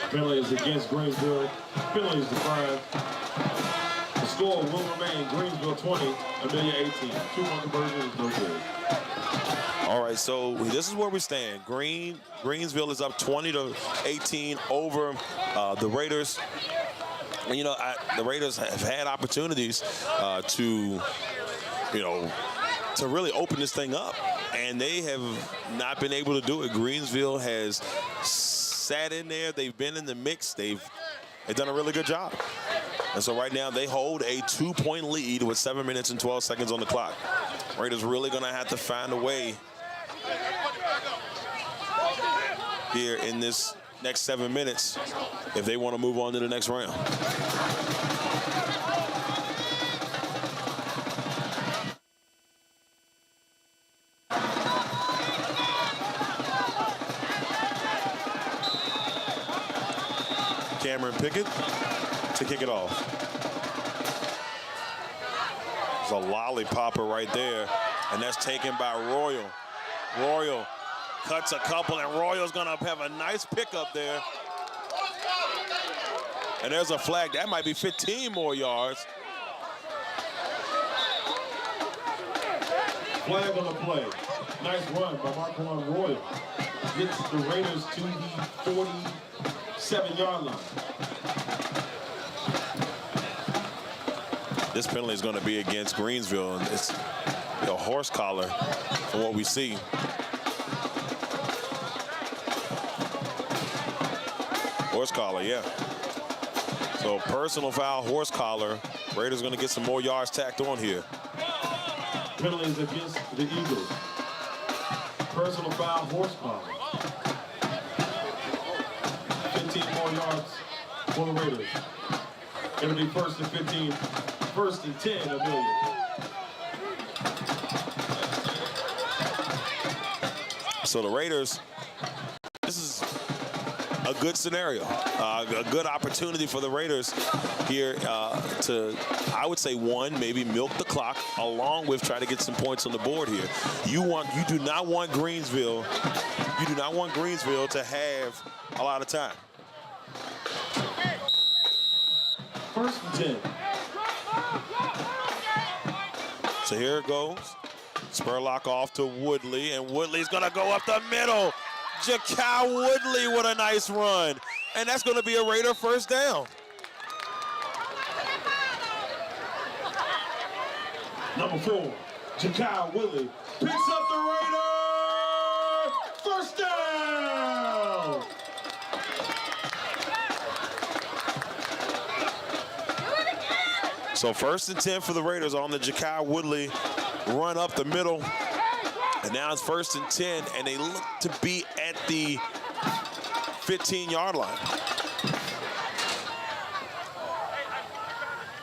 Penalty is against Greensville. Penalty is declined. The score will remain Greensville 20, Amelia 18. 2-point conversion is no good. all right, so this is where we stand. Greensville is up 20-18 over the Raiders. And, you know, the Raiders have had opportunities to really open this thing up, and they have not been able to do it. Greensville has sat in there. They've been in the mix. They've done a really good job. And so right now they hold a 2-point lead with 7 minutes and 12 seconds on the clock. Raiders really going to have to find a way here in this next 7 minutes if they want to move on to the next round. Cameron Pickett to kick it off. There's a lollipopper right there, and that's taken by Royal. Royal cuts a couple, and Royal's gonna have a nice pickup there. And there's a flag. That might be 15 more yards. Flag on the play. Nice run by Marquand Royal. Gets the Raiders to the 47-yard line. This penalty is going to be against Greensville, and it's a horse collar from what we see. Horse collar, yeah. So personal foul, horse collar. Raiders going to get some more yards tacked on here. Penalties against the Eagles. Personal foul, horse collar. 15 more yards for the Raiders. It'll be 1st and 15, 1st and 10, Amelia. So the Raiders, this is a good scenario, a good opportunity for the Raiders here to, I would say, one, maybe milk the clock, along with try to get some points on the board here. You do not want Greensville to have a lot of time. 1st and 10. So here it goes. Spurlock off to Woodley, and Woodley's gonna go up the middle. Jakai Woodley with a nice run. And that's gonna be a Raider first down. Number 4, Jakai Woodley picks up the Raider. First down. So 1st and 10 for the Raiders on the Jakai Woodley run up the middle. And now it's 1st and 10, and they look to be at the 15-yard line.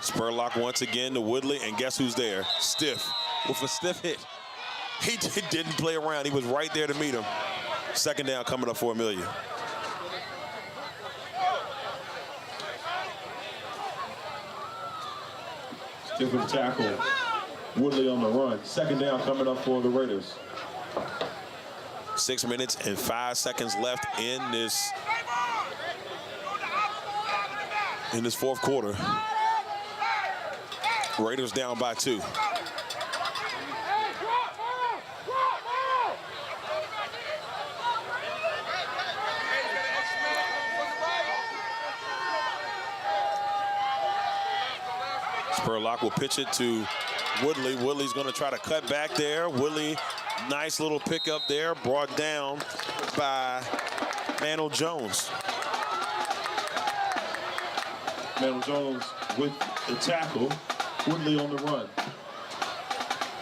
Spurlock once again to Woodley, and guess who's there? Stiff with a stiff hit. He didn't play around. He was right there to meet him. 2nd down coming up for Amelia. Stiff with the tackle. Woodley on the run. 2nd down coming up for the Raiders. 6 minutes and 5 seconds left in this 4th quarter. Raiders down by 2. Spurlock will pitch it to Woodley. Woodley's going to try to cut back there. Woodley, nice little pickup there, brought down by Manuel Jones. Manuel Jones with the tackle. Woodley on the run.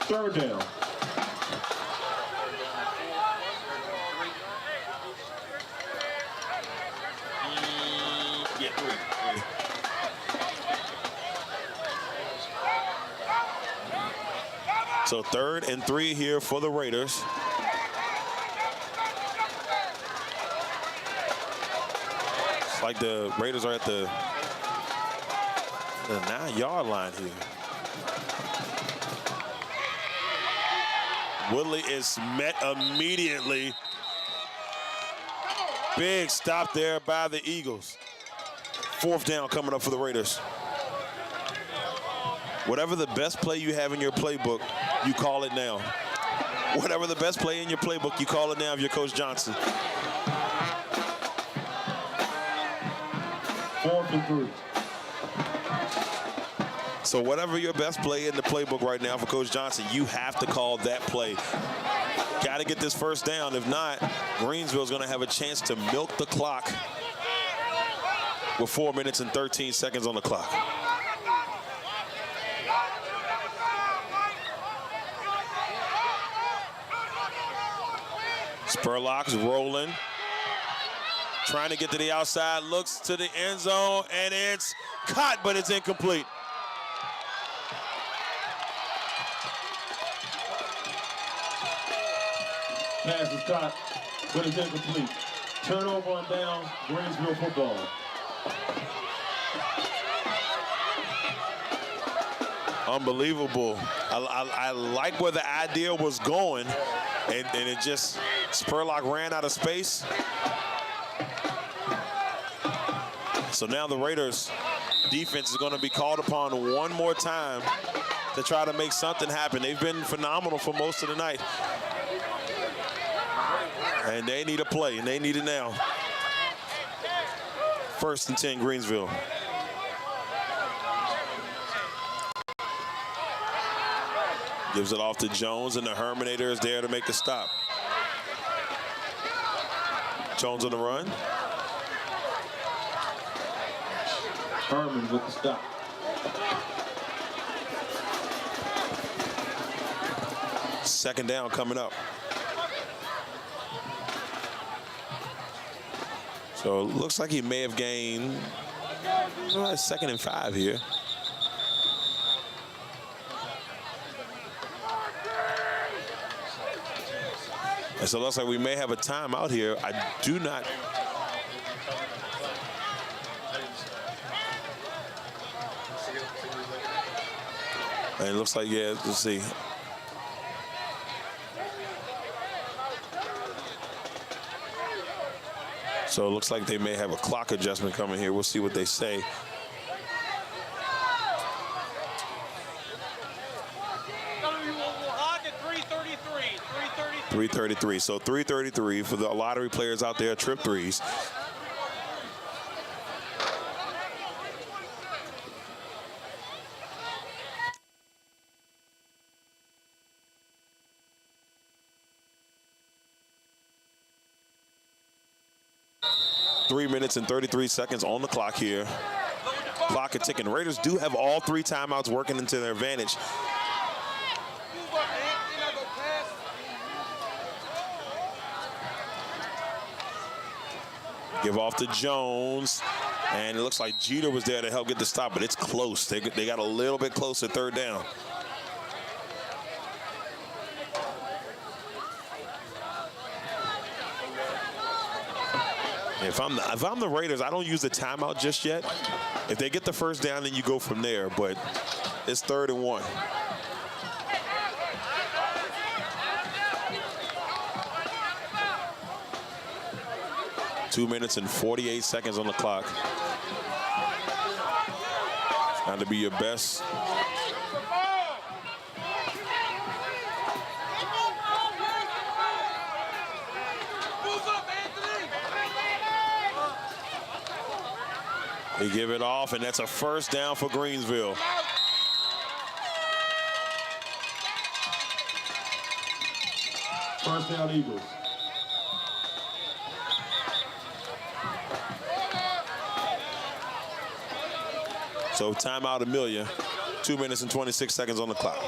3rd down. Yeah, 3. So 3rd and 3 here for the Raiders. It's like the Raiders are at the 9-yard line here. Woodley is met immediately. Big stop there by the Eagles. 4th down coming up for the Raiders. Whatever the best play you have in your playbook, you call it now. Whatever the best play in your playbook, you call it now if you're Coach Johnson. 4th and 3. So whatever your best play in the playbook right now for Coach Johnson, you have to call that play. Got to get this 1st down. If not, Greensville's going to have a chance to milk the clock with 4 minutes and 13 seconds on the clock. Spurlock's rolling. Trying to get to the outside, looks to the end zone, and it's caught, but it's incomplete. Pass is caught, but it's incomplete. Turnover on down, Greensville football. Unbelievable. I like where the idea was going, and it just, Spurlock ran out of space. So now the Raiders defense is going to be called upon one more time to try to make something happen. They've been phenomenal for most of the night. And they need a play, and they need it now. 1st and 10, Greensville. Gives it off to Jones, and the Herminator is there to make the stop. Jones on the run. Herman with the stop. Second down coming up. So it looks like he may have gained 2nd and 5 here. And so it looks like we may have a timeout here. I do not. And it looks like, yeah, let's see. So it looks like they may have a clock adjustment coming here. We'll see what they say. .333. So 3:33 for the lottery players out there, trip threes. Three minutes and 33 seconds on the clock here. Clock is ticking. Raiders do have all 3 timeouts working into their advantage. Give off to Jones, and it looks like Jeter was there to help get the stop, but it's close. They got a little bit close at 3rd down. If I'm the Raiders, I don't use the timeout just yet. If they get the 1st down, then you go from there, but it's 3rd and 1. Two minutes and 48 seconds on the clock. Trying to be your best. They give it off, and that's a 1st down for Greensville. First down, Eagles. So timeout, Amelia. 2 minutes and 26 seconds on the clock.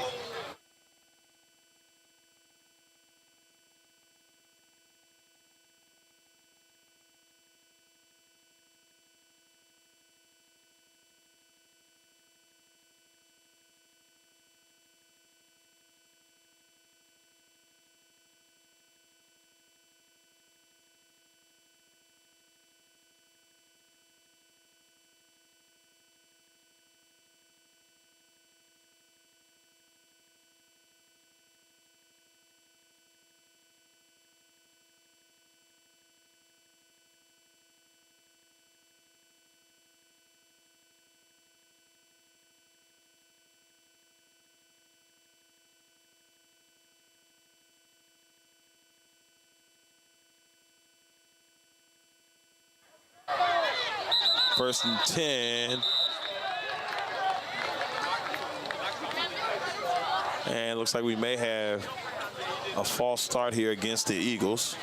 First and 10. And it looks like we may have a false start here against the Eagles.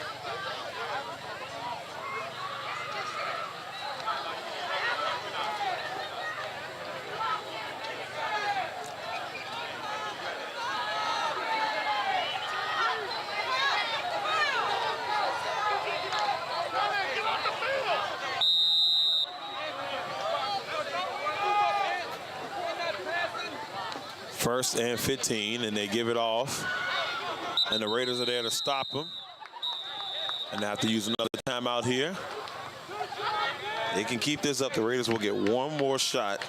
First and 15, and they give it off. And the Raiders are there to stop them. And they have to use another timeout here. They can keep this up. The Raiders will get one more shot.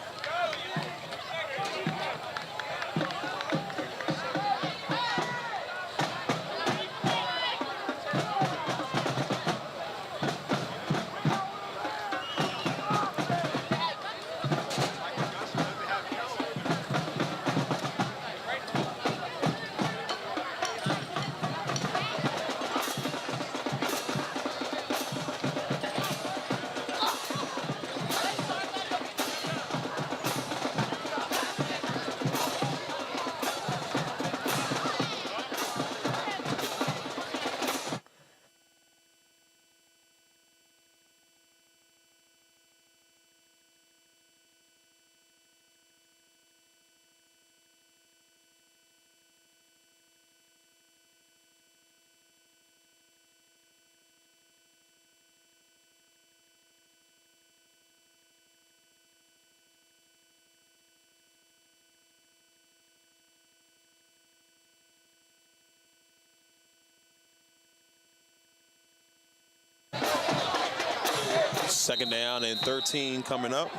Second down and 13 coming up.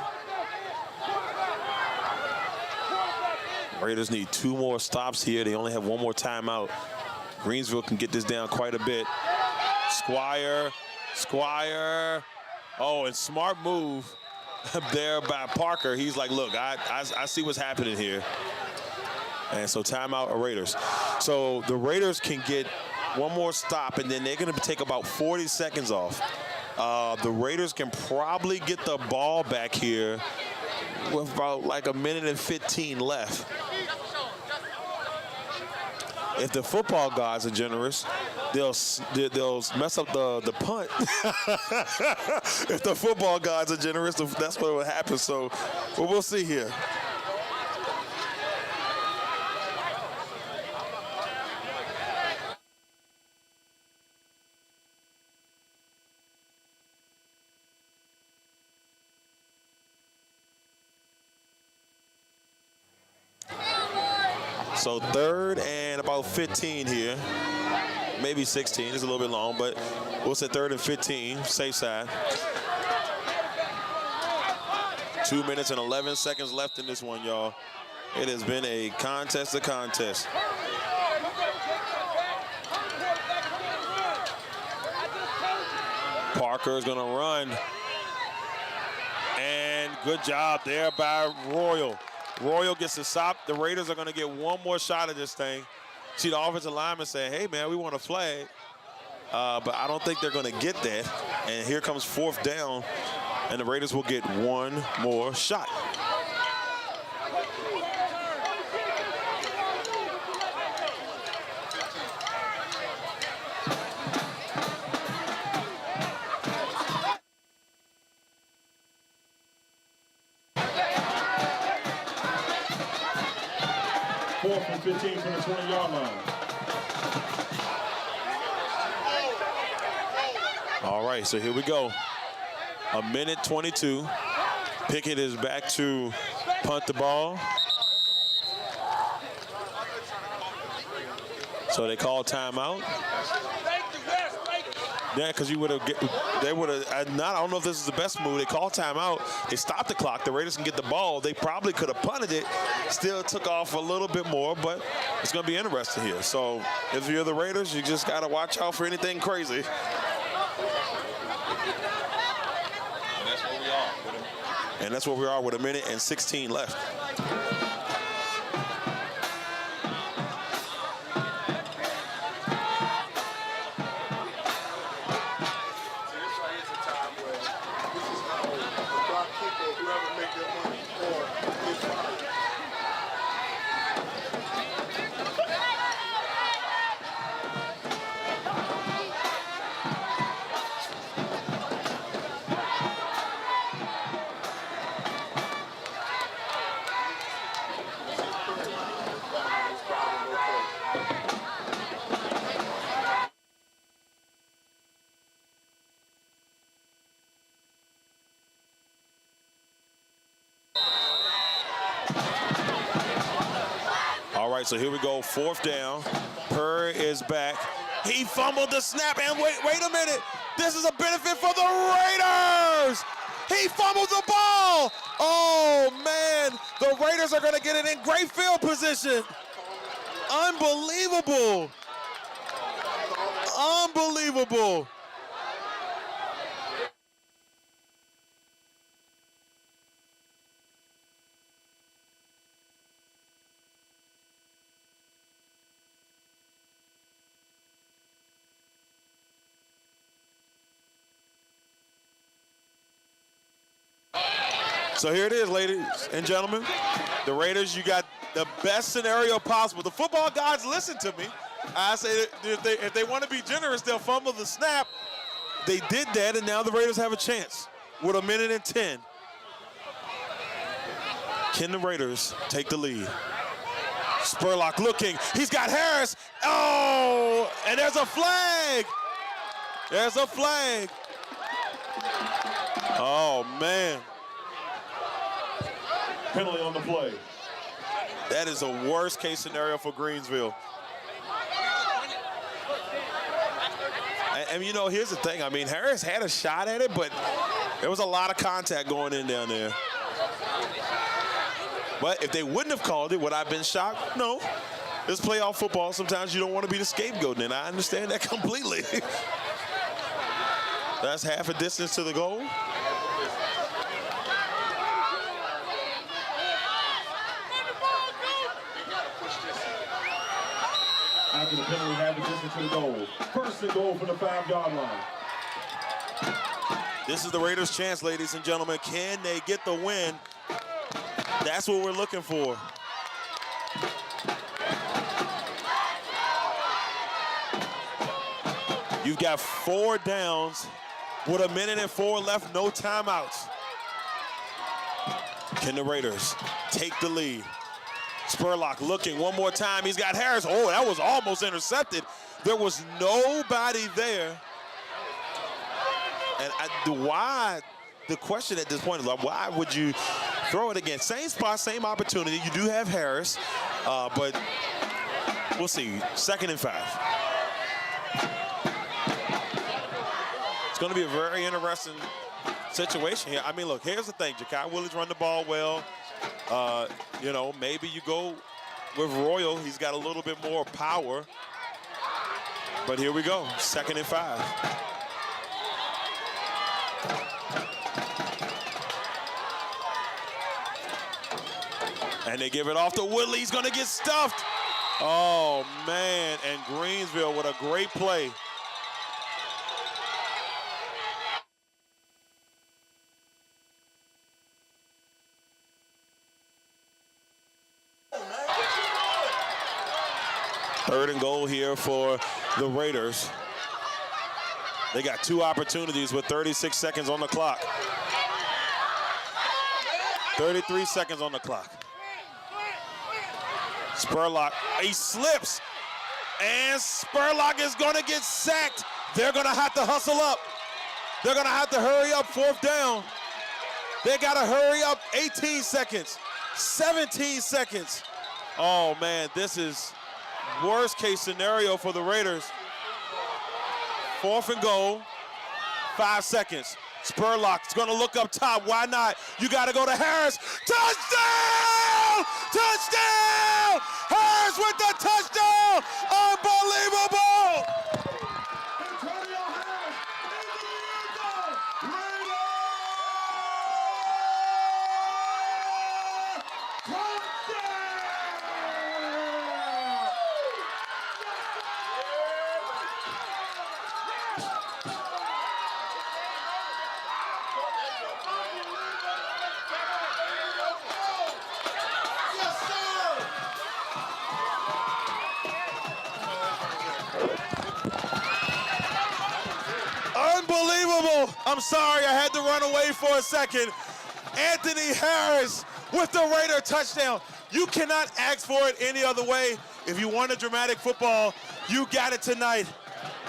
Raiders need 2 more stops here. They only have 1 more timeout. Greensville can get this down quite a bit. Squire. Oh, and smart move there by Parker. He's like, look, I see what's happening here. And so timeout Raiders. So the Raiders can get 1 more stop, and then they're going to take about 40 seconds off. The Raiders can probably get the ball back here with about like 1:15 left. If the football gods are generous, they'll mess up the punt. If the football gods are generous, that's what will happen. So, but we'll see here. So 3rd and about 15 here. Maybe 16. It's a little bit long, but we'll say 3rd and 15, safe side. 2 minutes and 11 seconds left in this one, y'all. It has been a contest to contest. Parker is gonna run. And good job there by Royal. Royal gets the stop. The Raiders are going to get 1 more shot at this thing. See the offensive lineman saying, hey, man, we want a flag. But I don't think they're going to get that. And here comes 4th down, and the Raiders will get 1 more shot. Fourth and 15 from the 20-yard line. All right, so here we go. 1:22. Pickett is back to punt the ball. So they call timeout. Yeah, because you would have, they would have, I don't know if this is the best move. They call timeout. They stop the clock. The Raiders can get the ball. They probably could have punted it. Still took off a little bit more, but it's going to be interesting here. So if you're the Raiders, you just got to watch out for anything crazy. And that's where we are with 1:16 left. right, so here we go, 4th down. Purr is back. He fumbled the snap, and wait a minute. This is a benefit for the Raiders. He fumbled the ball. Oh, man. The Raiders are going to get it in great field position. Unbelievable. Unbelievable. So here it is, ladies and gentlemen. The Raiders, you got the best scenario possible. The football gods listen to me. I say that if they want to be generous, they'll fumble the snap. They did that, and now the Raiders have a chance with 1:10. Can the Raiders take the lead? Spurlock looking. He's got Harris. Oh, and there's a flag. There's a flag. Oh, man. Penalty on the play. That is a worst case scenario for Greensville. And you know, here's the thing. I mean, Harris had a shot at it, but there was a lot of contact going in down there. But if they wouldn't have called it, would I have been shocked? No. It's playoff football. Sometimes you don't want to be the scapegoat, and I understand that completely. That's half a distance to the goal. After the penalty, half a distance to the goal. 1st and goal from the 5-yard line. This is the Raiders' chance, ladies and gentlemen. Can they get the win? That's what we're looking for. You've got 4 downs with 1:04 left, no timeouts. Can the Raiders take the lead? Spurlock looking one more time. He's got Harris. Oh, that was almost intercepted. There was nobody there. And the question at this point is, like, why would you throw it again? Same spot, same opportunity. You do have Harris, but we'll see. 2nd and 5. It's going to be a very interesting situation here. I mean, look, here's the thing. Ja'Kai Willis run the ball well. You know, maybe you go with Royal. He's got a little bit more power. But here we go, 2nd and 5. And they give it off to Woodley. He's going to get stuffed. Oh, man, and Greensville with a great play. Third and goal here for the Raiders. They got 2 opportunities with 36 seconds on the clock. 33 seconds on the clock. Spurlock, he slips, and Spurlock is going to get sacked. They're going to have to hustle up. They're going to have to hurry up, 4th down. They got to hurry up, 18 seconds, 17 seconds. Oh, man, this is worst case scenario for the Raiders. 4th and goal, 5 seconds. Spurlock is going to look up top. Why not? You got to go to Harris. Touchdown! Touchdown! Harris with the touchdown! Unbelievable! Antonio Harris Unbelievable. I'm sorry, I had to run away for a second. Anthony Harris with the Raider touchdown. You cannot ask for it any other way. If you want a dramatic football, you got it tonight.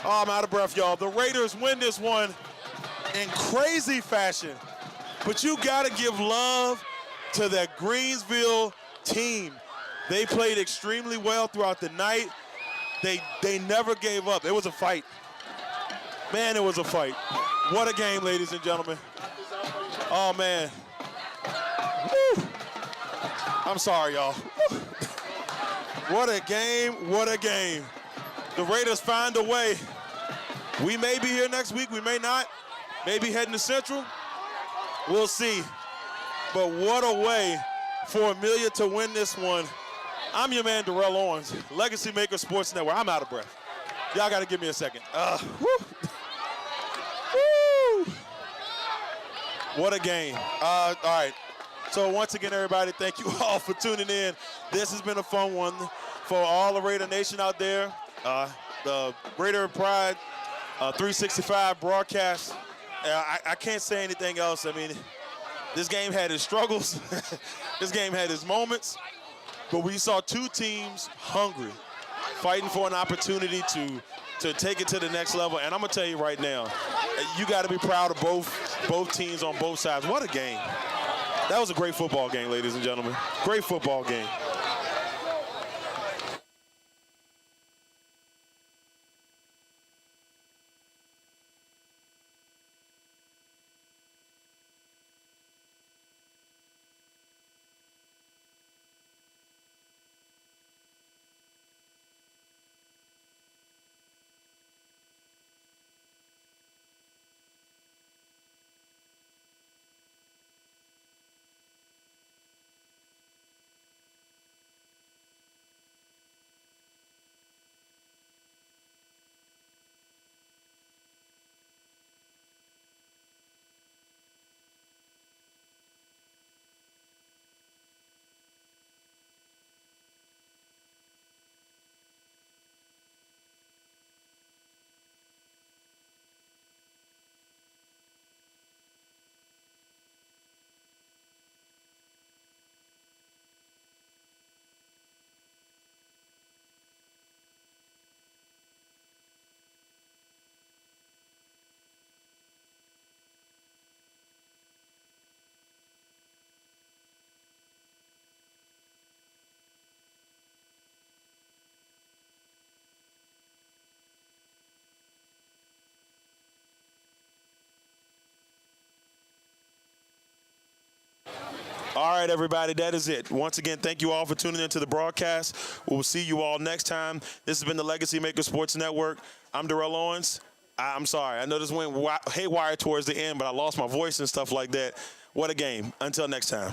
Oh, I'm out of breath, y'all. The Raiders win this one in crazy fashion. But you got to give love to that Greensville team. They played extremely well throughout the night. They never gave up. It was a fight. Man, it was a fight. What a game, ladies and gentlemen. Oh, man. Woo. I'm sorry, y'all. What a game, what a game. The Raiders find a way. We may be here next week, we may not. Maybe heading to Central. We'll see. But what a way for Amelia to win this one. I'm your man, Darrell Owens, LegacyMaker Sports Network. I'm out of breath. Y'all got to give me a second. Woo. Woo. What a game. All right. So once again, everybody, thank you all for tuning in. This has been a fun one for all the Raider Nation out there. The Raider Pride 365 broadcast. I can't say anything else. I mean, this game had its struggles. This game had its moments. But we saw two teams hungry, fighting for an opportunity to take it to the next level. And I'm going to tell you right now, you got to be proud of both teams on both sides. What a game. That was a great football game, ladies and gentlemen. Great football game. All right, everybody, that is it. Once again, thank you all for tuning into the broadcast. We'll see you all next time. This has been the LegacyMaker Sports Network. I'm Darrell Owens. I'm sorry. I know this went haywire towards the end, but I lost my voice and stuff like that. What a game. Until next time.